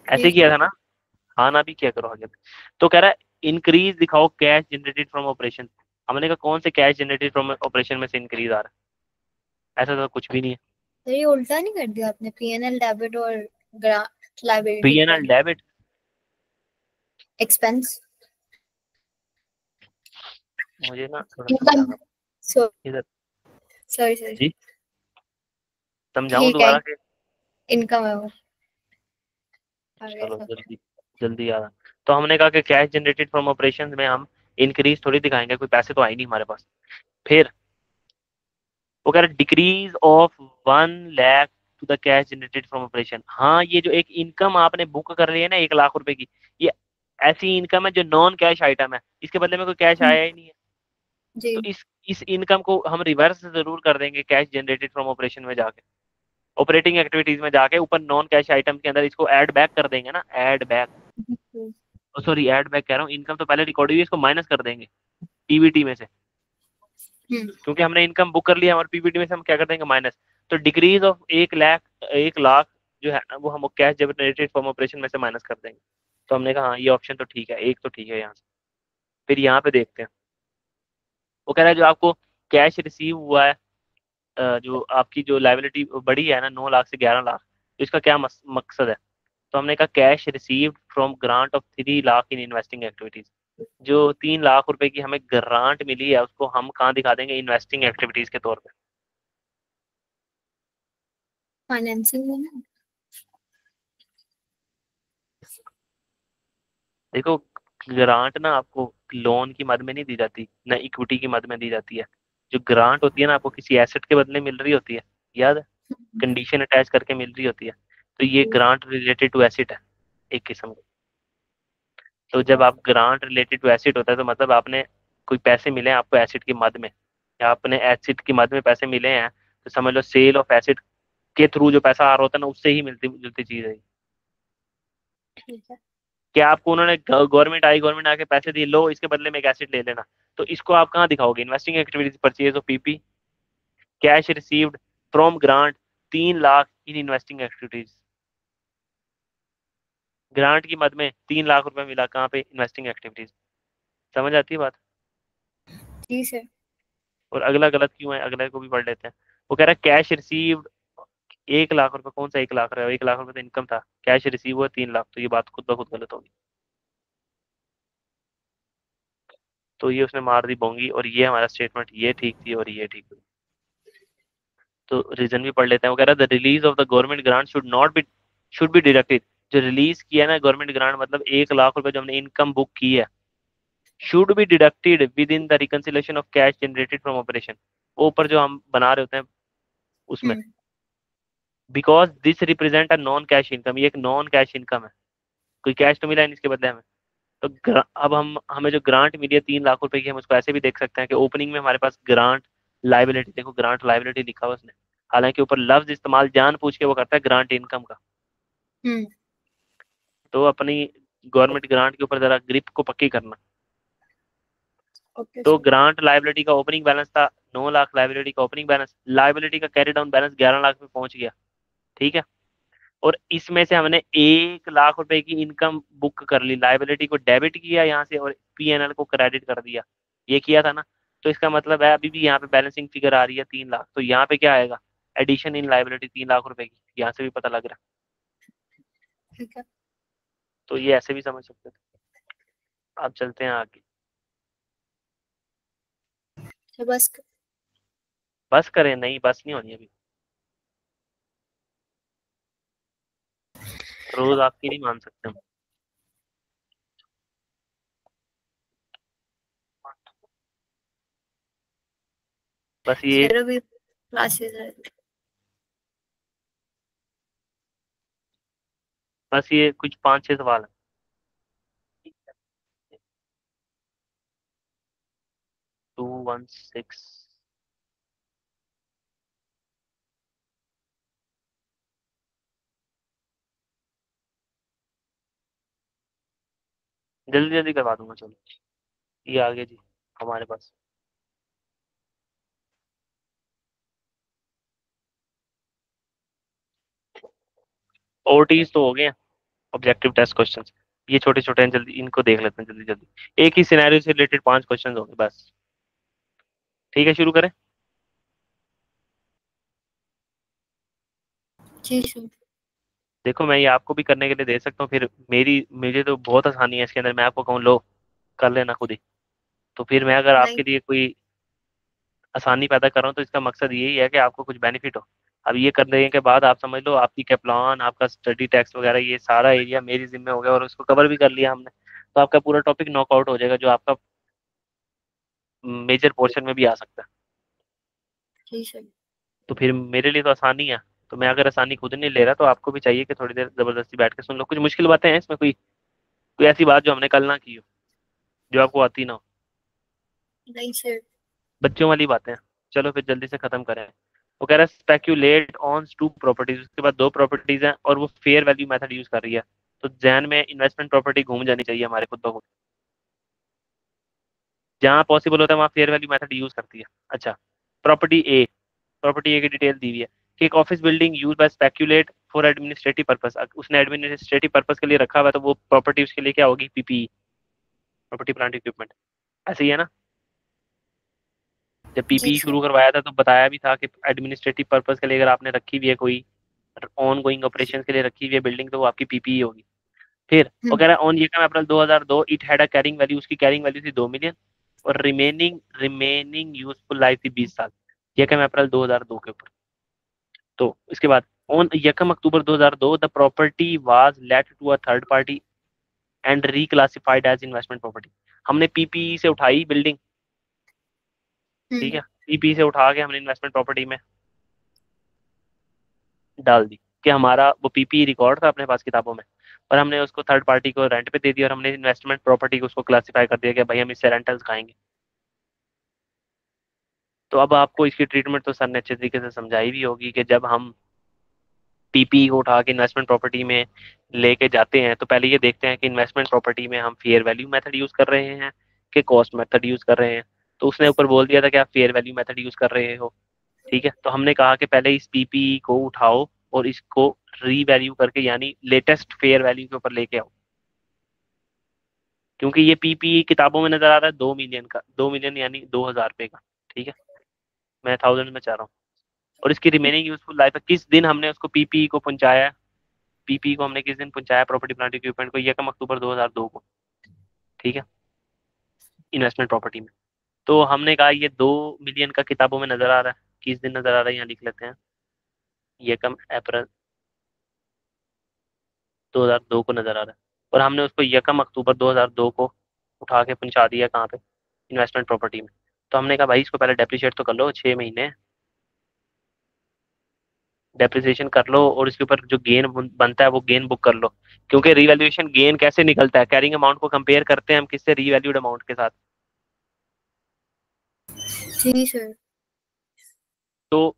ऐसे ठीक किया है। था ना? हाँ ना, भी क्या करो आगे। तो कह रहा है इंक्रीज दिखाओ कैश जनरेटेड फ्रॉम ऑपरेशन। हमने कहा कौन से कैश जनरेटेड फ्रॉम ऑपरेशन में से इंक्रीज आ रहा है? ऐसा तो कुछ भी नहीं है। तो ये उल्टा नहीं कर दिया आपने, पीएनएल डेबिट और liability PNL credit? Debit. Expense. मुझे ना थोड़ा इनकम। समझाना इधर। Sorry sorry. जी, समझाऊं ठीक है। दोबारा के? इनकम है वो। आगे चलो सब। जल्दी जल्दी याद आ। तो हमने कहा कि कैश जनरेटेड फ्रॉम ऑपरेशन में हम इंक्रीज थोड़ी दिखाएंगे, कोई पैसे तो आए नहीं हमारे पास। फिर वो कह रहा है decrease of 1 lakh to the cash generated from operation. हाँ, ये जो एक इनकम आपने बुक कर रही है ना 1 लाख रुपए की, ये ऐसी इनकम है जो नॉन कैश आइटम है, इसके बदले में कोई कैश हम्म, आया ही नहीं है। तो जी। इस इनकम को हम रिवर्स जरूर कर देंगे कैश जनरेटेड फ्रॉम ऑपरेशन में जाके, ऑपरेटिंग एक्टिविटीज में जाके ऊपर नॉन कैश आइटम के अंदर इसको ऐड बैक कर देंगे ना, ऐड बैक। हम्म। सॉरी, ऐड बैक कह रहा हूँ, इनकम तो पहले रिकॉर्ड हुई है, इसको माइनस कर देंगे पीबीटी में से, क्योंकि हमने इनकम बुक कर लिया और पीबीटी में से हम क्या कर देंगे माइनस। तो डिक्रीज ऑफ 1 लाख, 1 लाख जो है ना वो हम कैश जनरेटेड फ्रॉम ऑपरेशन में से माइनस कर देंगे। तो हमने कहा हाँ ये ऑप्शन तो ठीक है, एक तो ठीक है यहाँ से। फिर यहाँ पे देखते हैं। वो कह रहा है जो आपको कैश रिसीव हुआ है, जो आपकी जो लाइबिलिटी बढ़ी है ना 9 लाख से 11 लाख, तो इसका क्या मकसद है? तो हमने कहा cash received from grant of 3 lakh in investing activities. जो 3 लाख रुपए की हमें ग्रांट मिली है उसको हम कहाँ दिखा देंगे? इन्वेस्टिंग एक्टिविटीज के तौर पे। फाइनेंसिंग में ना। देखो, ग्रांट ना आपको लोन की मद में नहीं दी जाती, ना इक्विटी की मद में दी जाती है। जो ग्रांट होती है ना आपको किसी एसेट के बदले मिल रही होती है, याद है? कंडीशन अटैच करके मिल रही होती है। तो ये ग्रांट रिलेटेड टू एसेट है एक किस्म का। तो जब आप ग्रांट रिलेटेड टू एसेट होता है तो मतलब आपने कोई पैसे मिले हैं आपको एसेट की मद में, या आपने एसेट की मद में पैसे मिले हैं, तो समझ लो सेल ऑफ एसेट के थ्रू जो पैसा आ रहा होता है ना उससे ही मिलती जुलती चीज है। ठीक है। क्या आपको उन्होंने गवर्नमेंट आके पैसे दिए, लो इसके बदले में एक एसेट ले लेना, तो इसको आप कहाँ दिखाओगे? Investing activities, purchase of PP, cash received from grant 3 lakh in investing activities. Grant की मद में 3 लाख रुपए मिला, कहाँ पे? Investing activities. समझ आती है बात? ठीक है। और अगला गलत क्यों है, अगले को भी पढ़ लेते हैं। वो कह रहा है कैश रिसीव्ड 1 लाख रुपए, कौन सा 1 लाख रहा है? 1 लाख रुपए तो इनकम था, कैश रिसीव हुआ 3 लाख, तो ये बात खुद ब खुद गलत होगी। तो ये उसने मार दी बोंगी, और ये हमारा स्टेटमेंट ये ठीक थी और ये ठीक थी। तो रीजन भी पढ़ लेते हैं। वो कह रहा है the release of the government grant should be deducted. जो रिलीज किया ना गवर्नमेंट ग्रांट, मतलब 1 लाख रुपए जो हमने इनकम बुक की है, should be deducted within the reconciliation of cash generated from operation. वो ऊपर जो हम बना रहे होते हैं उसमें, हम्म। Because this represent a non cash income. ये एक नॉन कैश इनकम है, कोई कैश तो मिला नहीं इसके बदले हमें। तो अब हम हमें जो ग्रांट मिली है 3 लाख रुपए की, हम उसको ऐसे भी देख सकते हैं कि ओपनिंग में हमारे पास ग्रांट लाइबिलिटी, देखो ग्रांट लाइबिलिटी लिखा हुआ उसने, हालांकि ऊपर लफ्ज इस्तेमाल जान पूछ के वो करता है ग्रांट इनकम का। हम्म। तो अपनी गवर्नमेंट ग्रांट के ऊपर जरा ग्रिप को पक्की करना। ओके तो सर। ग्रांट लाइबिलिटी का ओपनिंग बैलेंस था 9 लाख, लाइबिलिटी का ओपनिंग बैलेंस, लाइबिलिटी का कैरी डाउन बैलेंस 11 लाख में पहुंच गया। ठीक है। और इसमें से हमने 1 लाख रुपए की इनकम बुक कर ली, लाइबिलिटी को डेबिट किया यहाँ से और पीएनएल को क्रेडिट कर दिया, ये किया था ना। तो इसका मतलब है अभी भी यहाँ पे बैलेंसिंग फिगर आ रही है 3 लाख, तो यहाँ पे क्या आएगा, एडिशन इन लाइबिलिटी 3 लाख रुपए की, यहाँ से भी पता लग रहा है। ठीक है। तो ये ऐसे भी समझ सकते थे। अब चलते हैं आगे। तो बस। बस करें, नहीं बस नहीं होनी अभी, रोज आपकी नहीं मान सकते हम। बस ये, सर अभी क्लासेस है। बस ये कुछ 5-6 सवाल है। 216। जल्दी जल्दी करवा दूंगा, चलो। ये आगे जी हमारे पास। ओटीज तो हो गए हैं, ऑब्जेक्टिव टेस्ट क्वेश्चन। ये छोटे छोटे हैं, जल्दी इनको देख लेते हैं जल्दी जल्दी। एक ही सिनेरियो से रिलेटेड 5 क्वेश्चन होंगे बस। ठीक है, शुरू करें। जी सर। देखो मैं ये आपको भी करने के लिए दे सकता हूँ, फिर मेरी मुझे तो बहुत आसानी है इसके अंदर, मैं आपको कहूँ लो कर लेना खुद ही, तो फिर मैं अगर नहीं। आपके लिए कोई आसानी पैदा कर रहा हूँ तो इसका मकसद यही है कि आपको कुछ बेनिफिट हो। अब ये करने के बाद आप समझ लो आपकी कैप्लान, आपका स्टडी टेक्स्ट वगैरह ये सारा एरिया मेरी जिम्मे हो गया और उसको कवर भी कर लिया हमने, तो आपका पूरा टॉपिक नॉकआउट हो जाएगा जो आपका मेजर पोर्शन में भी आ सकता है। जी सर। तो फिर मेरे लिए तो आसानी है। तो मैं अगर आसानी खुद नहीं ले रहा तो आपको भी चाहिए कि थोड़ी देर जबरदस्ती बैठ के सुन लो। कुछ मुश्किल बातें हैं इसमें, कोई कोई ऐसी बात जो हमने कल ना की हो, जो आपको आती ना हो, नहीं सर। बच्चों वाली बातें हैं। चलो फिर जल्दी से खत्म करें। वो कह रहा है स्पेक्यूलेट ऑन टू प्रॉपर्टीज, उसके बाद दो प्रॉपर्टीज हैं और वो फेयर वैल्यू मेथड यूज कर रही है। तो जहन में इन्वेस्टमेंट प्रॉपर्टी घूम जानी चाहिए हमारे खुद ब खुद, जहाँ पॉसिबल होता है वहाँ फेयर वैल्यू मेथड यूज करती है। अच्छा, प्रॉपर्टी ए, प्रॉपर्टी ए की डिटेल दी हुई है कि एक office building use by speculate for administrative purpose, उसने एडमिनिस्ट्रेटिव पर्पस के लिए रखा हुआ है तो वो प्रॉपर्टी उसके लिए क्या होगी, पीपीई, प्रॉपर्टी प्लांट इक्विपमेंट। ऐसे ही है ना। जब जी पीपीई सर। शुरू करवाया था तो बताया भी था कि एडमिनिस्ट्रेटिव पर्पस के लिए अगर आपने रखी हुई है कोई ऑन गोइंग ऑपरेशन के लिए रखी हुई है बिल्डिंग, तो वो आपकी पीपीई होगी। फिर वो कह रहा है ऑन यकम April 2002 it had a carrying value, उसकी कैरिंग वैल्यू थी 2 मिलियन और रिमेनिंग रिमेनिंग यूजफुल लाइफ थी 20 साल, यकम अप्रैल 2002 के ऊपर। तो इसके बाद ऑन यकम October 2002 the property was let to a third party and reclassified as investment property. हमने पीपीई से उठाई बिल्डिंग, ठीक है, पीपीई से उठा के हमने इन्वेस्टमेंट प्रॉपर्टी में डाल दी कि हमारा वो पीपीई रिकॉर्ड था अपने पास किताबों में, और हमने उसको थर्ड पार्टी को रेंट पे दे दिया और हमने इन्वेस्टमेंट प्रॉपर्टी को उसको क्लासिफाई कर दिया कि भाई हम इससे रेंटल्स खाएंगे। तो अब आपको इसकी ट्रीटमेंट तो सर ने अच्छे तरीके से समझाई भी होगी कि जब हम पीपीई को उठा के इन्वेस्टमेंट प्रॉपर्टी में लेके जाते हैं तो पहले ये देखते हैं कि इन्वेस्टमेंट प्रॉपर्टी में हम फेयर वैल्यू मेथड यूज कर रहे हैं कि कॉस्ट मेथड यूज कर रहे हैं। तो उसने ऊपर बोल दिया था कि आप फेयर वैल्यू मेथड यूज कर रहे हो। ठीक है, तो हमने कहा कि पहले इस पीपीई को उठाओ और इसको रीवैल्यू करके यानी लेटेस्ट फेयर वैल्यू के ऊपर लेके आओ, क्योंकि ये पीपीई किताबों में नजर आ रहा है 2 मिलियन का, 2 मिलियन यानी 2000 रुपये का। ठीक है, मैं थाउजेंड में चाह रहा हूँ। और इसकी रिमेनिंग यूजफुल लाइफ है, किस दिन हमने उसको पीपीई को पहुंचाया है, पीपीई को हमने किस दिन पहुंचाया प्रॉपर्टी प्लांट इक्विपमेंट को, यकम अक्टूबर 2002 को। ठीक है, इन्वेस्टमेंट प्रॉपर्टी में। तो हमने कहा ये 2 मिलियन का किताबों में नजर आ रहा है, किस दिन नजर आ रहा है यहाँ लिख लेते हैं, यकम अप्रैल 2002 को नजर आ रहा है। और हमने उसको यकम अक्टूबर 2002 को उठा के पहुंचा दिया कहाँ पे, इन्वेस्टमेंट प्रॉपर्टी में। तो हमने कहा भाई इसको पहले डेप्रिशिएट तो कर लो 6 महीने, डेप्रिसिएशन कर लो और इसके ऊपर जो गेन बनता है वो गेन बुक कर लो, क्योंकि रिवैल्यूएशन गेन कैसे निकलता है, कैरिंग अमाउंट को कंपेयर करते हैं हम किससे, रीवैल्यूड अमाउंट के साथ। जी सर। तो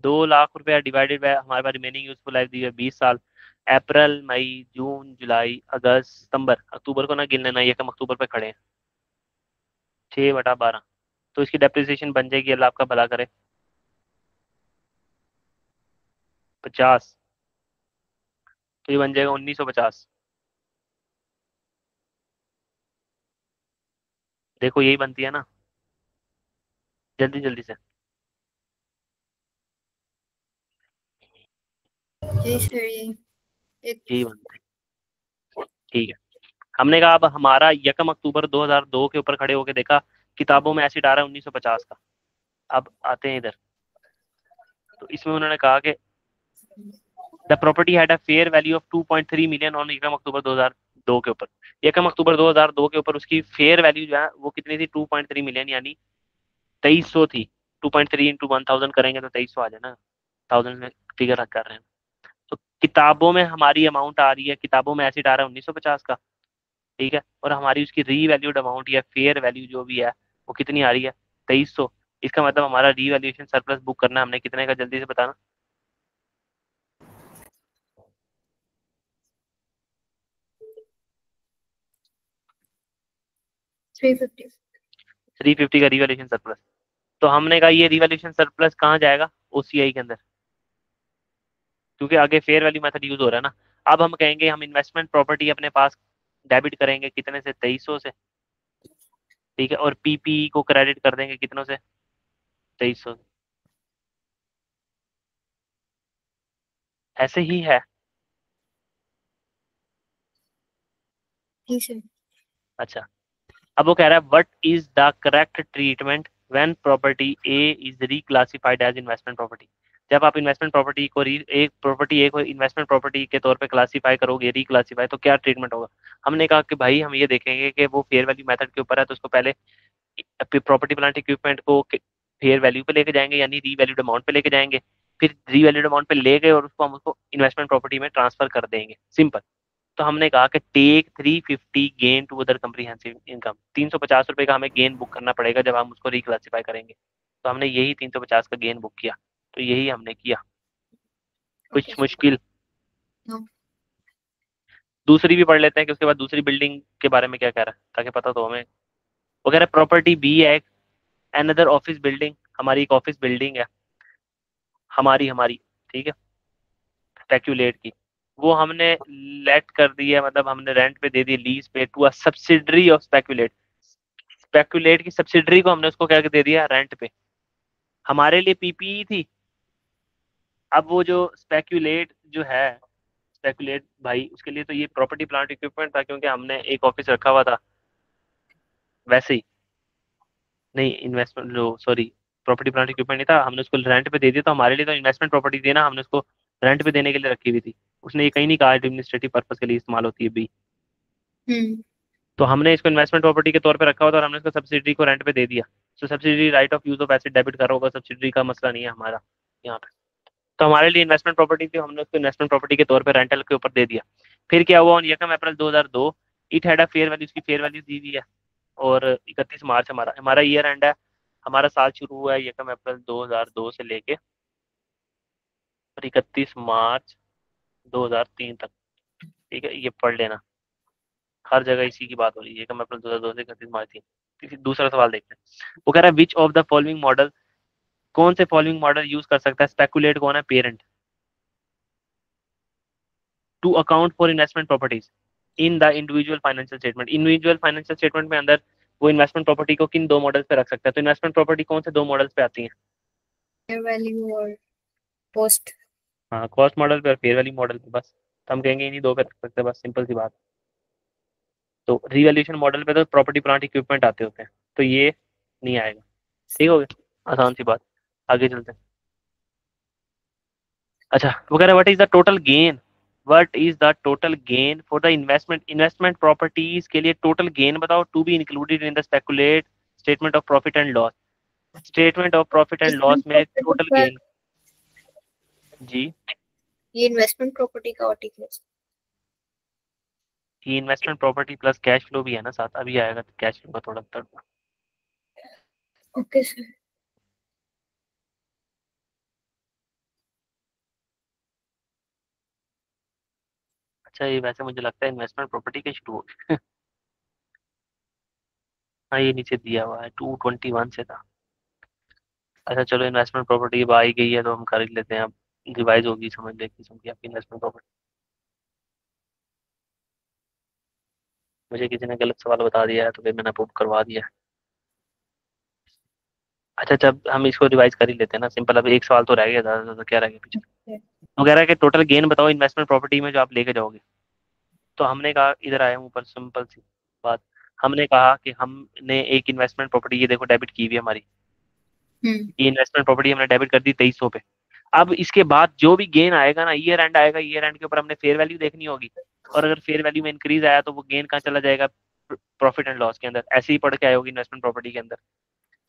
2 लाख रुपया डिवाइडेड बाय हमारे पास रिमेनिंग यूजफुल लाइफ दी है 20 साल, अप्रैल, मई, जून, जुलाई, अगस्त, सितंबर, अक्टूबर को ना गिन लेना, ये कम अक्टूबर पे खड़े हैं। 6/12, तो इसकी डेप्रिसिएशन बन जाएगी, अल्लाह आपका भला करे, 50, तो ये बन जाएगा 1950। देखो यही बनती है ना, जल्दी जल्दी से। जी सर, यही एक यही बनता है, ठीक है। हमने कहा अब हमारा 1 अक्टूबर 2002 के ऊपर खड़े होके देखा, किताबों में एसिड आ रहा है 1950 का। अब आते हैं इधर, तो इसमें उन्होंने कहा कि the property had a fair value of 2.3 million on 1 अक्टूबर 2002 के ऊपर। 1 अक्टूबर 2002 के ऊपर उसकी फेयर वैल्यू जो है वो कितनी थी, 2.3 मिलियन, यानी 2300 थी। 2.3 इंटू 1000 करेंगे तो 2300 आ जाना, थाउजेंड में फिगर कर रहे हैं। तो किताबों में हमारी अमाउंट आ रही है, किताबों में एसिड आ रहा है 1950 का, ठीक है, और हमारी उसकी रीवैल्यूड अमाउंट या फेयर वैल्यू जो भी है वो कितनी आ रही है, 2300। इसका मतलब हमारा रीवैल्यूएशन सरप्लस बुक करना है हमने कितने का, जल्दी से बताना। 350। 350 का रीवैल्यूएशन सरप्लस। तो हमने कहा ये रिवैल्यूएशन सरप्लस कहाँ जाएगा, ओसीआई के अंदर, क्योंकि आगे फेयर वैल्यू मेथड यूज हो रहा है ना। अब हम कहेंगे हम इन्वेस्टमेंट प्रॉपर्टी अपने पास डेबिट करेंगे कितने से, 2300 से, ठीक है, और पीपी को क्रेडिट कर देंगे कितनों से, 2300। ऐसे ही है। जी सर। अच्छा, अब वो कह रहा है what is the correct treatment when property A is reclassified as investment property. जब आप इन्वेस्टमेंट प्रॉपर्टी को एक प्रॉपर्टी ए को इन्वेस्टमेंट प्रॉपर्टी के तौर पे क्लासीफाई करोगे, रिक्लासीफाई, तो क्या ट्रीटमेंट होगा। हमने कहा कि भाई हम ये देखेंगे कि वो फेयर वैल्यू मेथड के ऊपर है, तो उसको पहले प्रॉपर्टी प्लांट इक्विपमेंट को फेयर वैल्यू पे लेके जाएंगे, यानी रीवैल्यूड अमाउंट पे लेके जाएंगे। फिर रीवैल्यूड अमाउंट पे ले गए और उसको हम उसको इन्वेस्टमेंट प्रॉपर्टी में ट्रांसफर कर देंगे, सिंपल। तो हमने कहा कि take 350 gain to other comprehensive income, 350 रुपए का हमें गेन बुक करना पड़ेगा जब हम उसको रिक्लासीफाई करेंगे। तो हमने यही 350 का गेन बुक किया, तो यही हमने किया, ओके कुछ सर। मुश्किल। नो। दूसरी भी पढ़ लेते हैं कि उसके बाद दूसरी बिल्डिंग के बारे में क्या कह रहा है, ताकि पता तो हमें। वो कह रहा है प्रॉपर्टी बी है अनदर ऑफिस बिल्डिंग, हमारी एक ऑफिस बिल्डिंग है, हमारी हमारी ठीक है, स्पेक्यूलेट की। वो हमने लेट कर दी है, मतलब हमने रेंट पे दे दी, लीज पे, to a subsidiary of speculate. Speculate की सब्सिडरी को हमने उसको क्या दे दिया, रेंट पे। हमारे लिए पीपीई थी। अब वो जो स्पेक्यूलेट जो है, स्पेक्यूलेट भाई, उसके लिए तो ये प्रॉपर्टी प्लांट इक्विपमेंट था, क्योंकि हमने एक ऑफिस रखा हुआ था वैसे ही। नहीं, इन्वेस्टमेंट लो, सॉरी, प्रॉपर्टी प्लांट इक्विपमेंट नहीं था, हमने उसको रेंट पे दे दिया, तो हमारे लिए तो इन्वेस्टमेंट प्रॉपर्टी थी ना, हमने उसको रेंट पे देने के लिए रखी हुई थी। उसने ये कहीं नहीं कहा एडमिनिस्ट्रेटिव पर्पज के लिए इस्तेमाल होती है भी। हम्म। तो हमने इसको इन्वेस्टमेंट प्रॉपर्टी के तौर पे रखा हुआ था और हमने इसको सब्सिडी को रेंट पे दे दिया। तो subsidy right of use of asset debit कर रहा होगा, सब्सिडी का मसला नहीं है हमारा यहाँ पे। तो हमारे लिए इन्वेस्टमेंट प्रॉपर्टी थी, हमने उसको इन्वेस्टमेंट प्रॉपर्टी के तौर पे रेंटल के ऊपर दे दिया। फिर क्या हुआ, on 1 April 2002 it had a fair value, उसकी फेयर वैल्यू दी हुई है। और 31 मार्च हमारा हमारा ईयर एंड है, हमारा साल शुरू हुआ है 1 अप्रैल 2002 से लेके और 31 मार्च 2003 तक, ठीक है, ये पढ़ लेना। हर जगह इसी की बात हो रही है, 1 अप्रैल 2002 से 31 मार्च 3। किसी दूसरा सवाल देखते हैं। वो कह रहा है which of the following model, कौन से फॉलोइंग मॉडल यूज कर सकता है, स्पेकुलेट कौन है, parent, to account for investment properties in the individual financial statement. Individual financial statement में अंदर वो इन्वेस्टमेंट प्रॉपर्टी को किन दो मॉडल्स पे रख सकता है, तो इन्वेस्टमेंट प्रॉपर्टी कौन से दो मॉडल्स पे आती है। फेयर वैल्यू और पोस्ट। हाँ, कॉस्ट मॉडल पे और फेयर वैल्यू मॉडल पे, बस। तो हम कहेंगे इन्हीं दो पे रख सकते हैं, बस सिंपल सी बात। तो रिवैल्यूएशन मॉडल पे तो प्रॉपर्टी प्लांट इक्विपमेंट आते होते हैं, तो ये नहीं आएगा, ठीक हो गया, आसान सी बात। आगे चलते हैं। अच्छा, वो कह रहा है what is the total gain, what is the total gain for the investment, investment properties के लिए टोटल गेन बताओ, to be included in the speculate statement of profit and loss. Statement of profit and loss investment में property total का, gain. जी, ये investment property का article. ये investment property plus cash flow भी है ना साथ, अभी आएगा कैश फ्लो का थोड़ा तड़का। Okay sir. अच्छा ये वैसे मुझे लगता है इन्वेस्टमेंट प्रॉपर्टी के शुरू हो गए। हाँ ये नीचे दिया हुआ है 221 से था। अच्छा चलो इन्वेस्टमेंट प्रॉपर्टी अब आई गई है तो हम कर ही लेते हैं अब। रिवाइज होगी समझ ले किस्म की आपकी इन्वेस्टमेंट प्रॉपर्टी। मुझे किसी ने गलत सवाल बता दिया है तो फिर मैंने अप्रूव करवा दिया है। अच्छा जब हम इसको रिवाइज कर ही लेते हैं ना सिंपल। अब एक सवाल तो रह गया, ज्यादा से ज्यादा क्या रह गया पीछे। वो कह रहा है कि टोटल गेन बताओ इन्वेस्टमेंट प्रॉपर्टी में जो आप लेके जाओगे। तो हमने कहा इधर आए हूँ ऊपर, सिंपल सी बात। हमने कहा कि हमने एक इन्वेस्टमेंट प्रॉपर्टी, ये देखो डेबिट की हुई है हमारी। हम्म। ये इन्वेस्टमेंट प्रॉपर्टी हमने डेबिट कर दी 2300 पे। अब इसके बाद जो भी गेन आएगा ना, ईयर एंड आएगा, ईयर एंड के ऊपर हमने फेयर वैल्यू देखनी होगी। और अगर फेयर वैल्यू में इंक्रीज आया तो वो गेन कहाँ चला जाएगा, प्रॉफिट एंड लॉस के अंदर। ऐसे ही पढ़ के आए होगी इन्वेस्टमेंट प्रॉपर्टी के अंदर।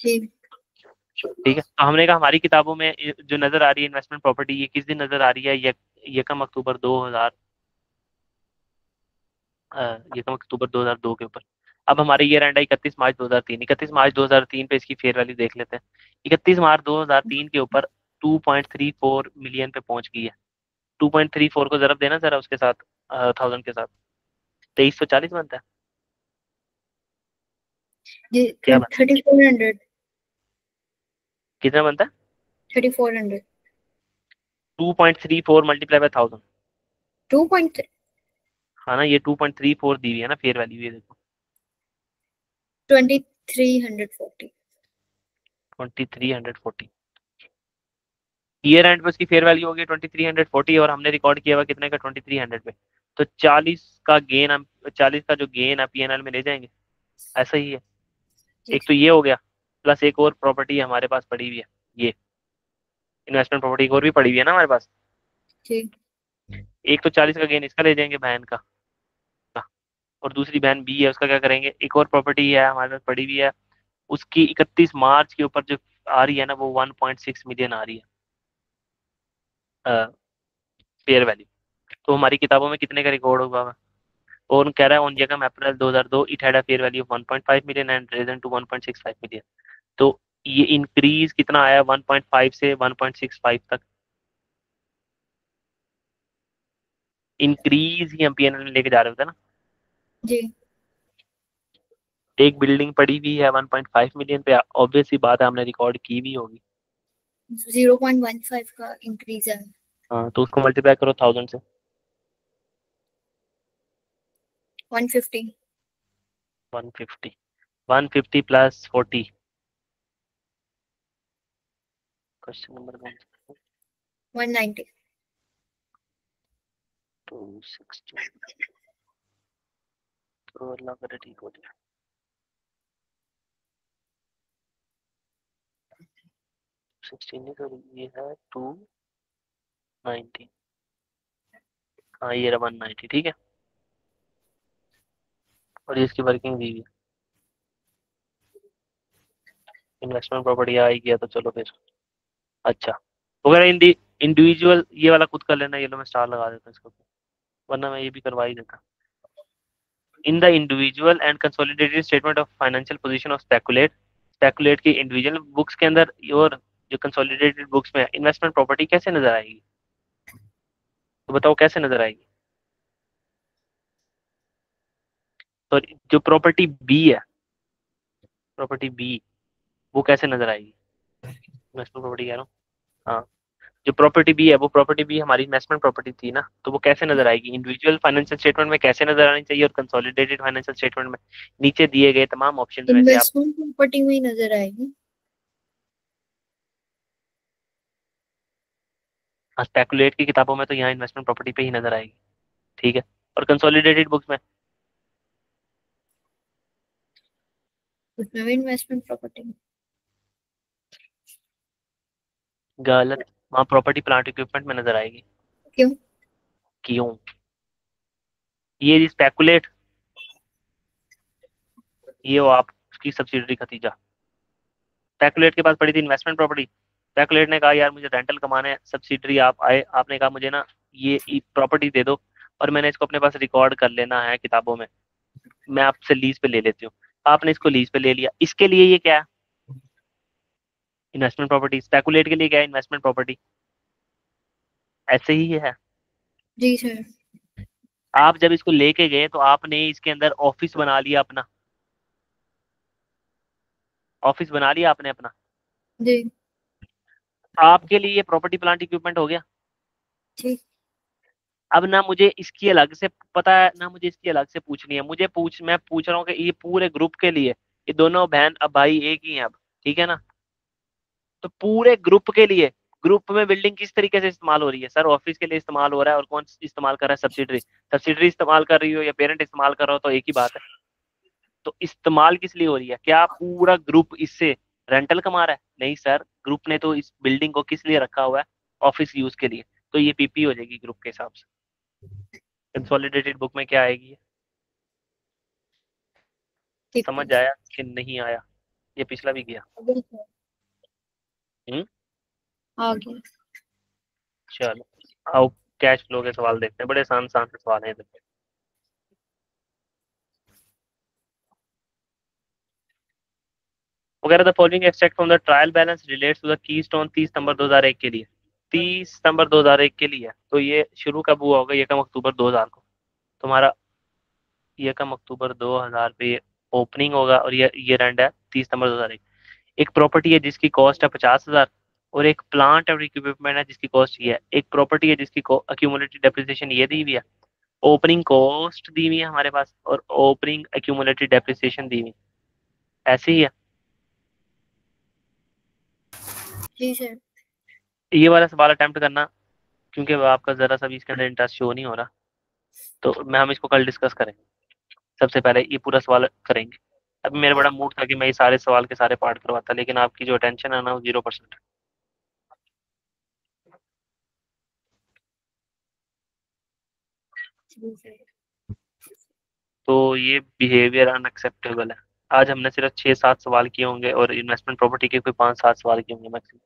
ठीक। ठीक है, तो हमने कहा हमारी किताबों में जो नजर आ रही है इन्वेस्टमेंट प्रॉपर्टी, ये किस दिन नजर आ रही है, यकम अक्टूबर 2000, यकम अक्टूबर 2002 के ऊपर। अब हमारे ईयर एंड है 31 मार्च 2003। 31 मार्च 2003 पे इसकी फेयर वैल्यू देख लेते हैं। 31 मार्च 2003 के ऊपर 2.34 मिलियन पे पहुंच गई है। 2.34 को जरब देना जरा उसके साथ, 1000 के साथ, 2340 बनता है। जी क्या बनता 3400। है, कितना बनता है? 3400। 2.34 मल्टीप्लाई बाय 1000। 2. हाँ ना, ये 2.34 दी हुई है ना फेयर वैल्यू, ये देखो 2340। 2340। ईयर एंड पे उसकी फेयर वैल्यू होगी 2340, और हमने रिकॉर्ड किया हुआ कितने का, 2300 पे। तो 40 का गेन हम, 40 का जो गेन है पीएनएल में ले जाएंगे। ऐसा ही है। जी एक तो ये हो गया, प्लस एक और प्रॉपर्टी हमारे पास पड़ी हुई है, ये इन्वेस्टमेंट प्रॉपर्टी एक और भी पड़ी हुई है ना हमारे पास। ठीक। एक तो 40 का गेन इसका ले जाएंगे बहन का, और दूसरी बहन बी है उसका क्या करेंगे। एक और प्रॉपर्टी है हमारे पास पड़ी हुई है, उसकी 31 मार्च के ऊपर जो आ रही है ना, वो 1.6 मिलियन आ रही है फेयर वैल्यू। तो हमारी किताबों में कितने का रिकॉर्ड होगा। और कह रहा है ऑन यकम April 2002 it had a fair value of 1.5 million and risen to 1.65 million. तो ये इंक्रीज कितना आया 1.5 से 1.65 तक। इंक्रीज ही हम पीएनएल में लेके जा रहे होते हैं ना। जी। एक बिल्डिंग पड़ी हुई है 1.5 मिलियन पे, ऑब्वियस सी बात है हमने रिकॉर्ड की भी होगी। 0.15 का इंक्रीज है। हाँ तो उसको मल्टीप्लाई करो 1000 से। 150। 150, 150 प्लस 40, क्वेश्चन नंबर 190। 260। तो अल्लाह करे ठीक हो जाए। 16 नहीं, सॉरी ये है 290। हाँ ये रहा 190, ठीक है। और ये इसकी वर्किंग दी हुई है। इन्वेस्टमेंट प्रॉपर्टी आ ही गया तो चलो फिर। अच्छा, अगर इंडिविजुअल ये वाला खुद कर लेना, ये लो मैं स्टार लगा देता हूँ इसको, वरना मैं ये भी करवा ही देता। इन the individual and consolidated statement of financial position of speculate, speculate की इंडिविजुअल बुक्स के अंदर और जो कंसोलिडेटेड बुक्स में इन्वेस्टमेंट प्रॉपर्टी कैसे नजर आएगी। तो बताओ कैसे नजर आएगी। तो जो प्रॉपर्टी बी है, प्रॉपर्टी बी, वो कैसे नजर आएगी। इन्वेस्टमेंट प्रॉपर्टी कह रहा हूँ। हाँ, जो प्रॉपर्टी बी है वो प्रॉपर्टी बी हमारी इन्वेस्टमेंट प्रॉपर्टी थी ना, तो वो कैसे नजर आएगी इंडिविजुअल फाइनेंशियल स्टेटमेंट में, कैसे नजर आनी चाहिए, और कंसोलिडेटेड फाइनेंशियल स्टेटमेंट में। नीचे दिए गए तमाम ऑप्शन में से आप, इन्वेस्टमेंट प्रॉपर्टी में ही नजर आएगी। स्पेकुलेट की किताबों में तो यहाँ इन्वेस्टमेंट प्रॉपर्टी पे ही नजर आएगी, ठीक है। और कंसोलिडेटेड बुक्स में उसमें भी इन्वेस्टमेंट प्रॉपर्टी। गलत, वहाँ प्रॉपर्टी प्लांट इक्विपमेंट में नजर आएगी। क्यों? क्यों, ये स्पेकुलेट, ये वो आप उसकी सब्सिडरी खतीजा। स्पेकुलेट के पास पड़ी थी इन्वेस्टमेंट प्रॉपर्टी। स्पेकुलेट ने कहा यार मुझे रेंटल कमाने हैं, सब्सिडरी आप आए, आपने कहा मुझे ना ये प्रॉपर्टी दे दो, और मैंने इसको अपने पास रिकॉर्ड कर लेना है किताबों में, मैं आपसे लीज पे ले लेती हूँ। आपने इसको लीज पे ले लिया, इसके लिए ये क्या है, इन्वेस्टमेंट प्रॉपर्टी। स्पेकुलेट के लिए क्या है, इन्वेस्टमेंट प्रॉपर्टी। ऐसे ही है। जी सर। आप जब इसको लेके गए तो आपने इसके अंदर ऑफिस बना लिया अपना, ऑफिस बना लिया आपने अपना। जी। आपके लिए ये प्रॉपर्टी प्लांट इक्विपमेंट हो गया। ठीक। अब ना मुझे इसकी अलग से पता है ना मुझे इसकी अलग से पूछनी है, मैं पूछ रहा हूँ कि ये पूरे ग्रुप के लिए, ये दोनों बहन अब भाई एक ही हैं अब, ठीक है ना। तो पूरे ग्रुप के लिए, ग्रुप में बिल्डिंग किस तरीके से इस्तेमाल हो रही है? सर ऑफिस के लिए इस्तेमाल हो रहा है, और कौन इस्तेमाल कर रहा है? सब्सिडरी। सब्सिडरी इस्तेमाल कर रही हो या पेरेंट इस्तेमाल कर रहा हो तो एक ही बात है। तो इस्तेमाल किस लिए हो रही है? क्या पूरा ग्रुप इससे रेंटल कमा रहा है? नहीं सर, ग्रुप ने तो इस बिल्डिंग को किस लिए रखा हुआ है? ऑफिस यूज के लिए। तो ये पीपी हो जाएगी ग्रुप के हिसाब से। कंसोलिडेटेड बुक में क्या आएगी? ठीक है। समझ आया कि नहीं आया? ये पिछला भी गया। बिल्कुल। हम्म। आ गया। चलो आओ, कैश फ्लो के सवाल देखते हैं, बड़े आसान आसान से सवाल हैं इधर। वगैरह the following extract from the trial balance relates to the keystone 30 सितंबर 2001 के लिए। 30 सितंबर 2001 के लिए, तो ये शुरू कब हुआ होगा? ये कम अक्टूबर 2000 को तुम्हारा, ये कम अक्टूबर 2000 पे ओपनिंग होगा, और ये रेंड है 30 सितंबर 2001। एक प्रॉपर्टी है जिसकी कॉस्ट है 50,000, और एक प्लांट और इक्विपमेंट है जिसकी कॉस्ट ये है। एक प्रॉपर्टी है जिसकी अक्यूमुलेटेड डेप्रिसिएशन ये दी हुई है, ओपनिंग कॉस्ट दी हुई है हमारे पास, और ओपनिंग एक्यूमुलेटेड डेप्रिसिएशन दी हुई है। ऐसे ही है। जी सर। ये वाला सवाल अटेम्प्ट करना, क्योंकि आपका जरा सा भी इसके अंदर इंटरेस्ट शो नहीं हो रहा, तो मैं हम इसको कल डिस्कस करेंगे। सबसे पहले ये पूरा सवाल करेंगे। अभी मेरा बड़ा मूड था कि मैं ये सारे सवाल के सारे पार्ट करवाता, लेकिन आपकी जो अटेंशन है ना वो 0%। जी सर। तो ये बिहेवियर अनएक्सेप्टेबल है। आज हमने सिर्फ 6-7 सवाल किए होंगे, और इन्वेस्टमेंट प्रॉपर्टी के कोई 5-7 सवाल किए होंगे मैक्सिमम।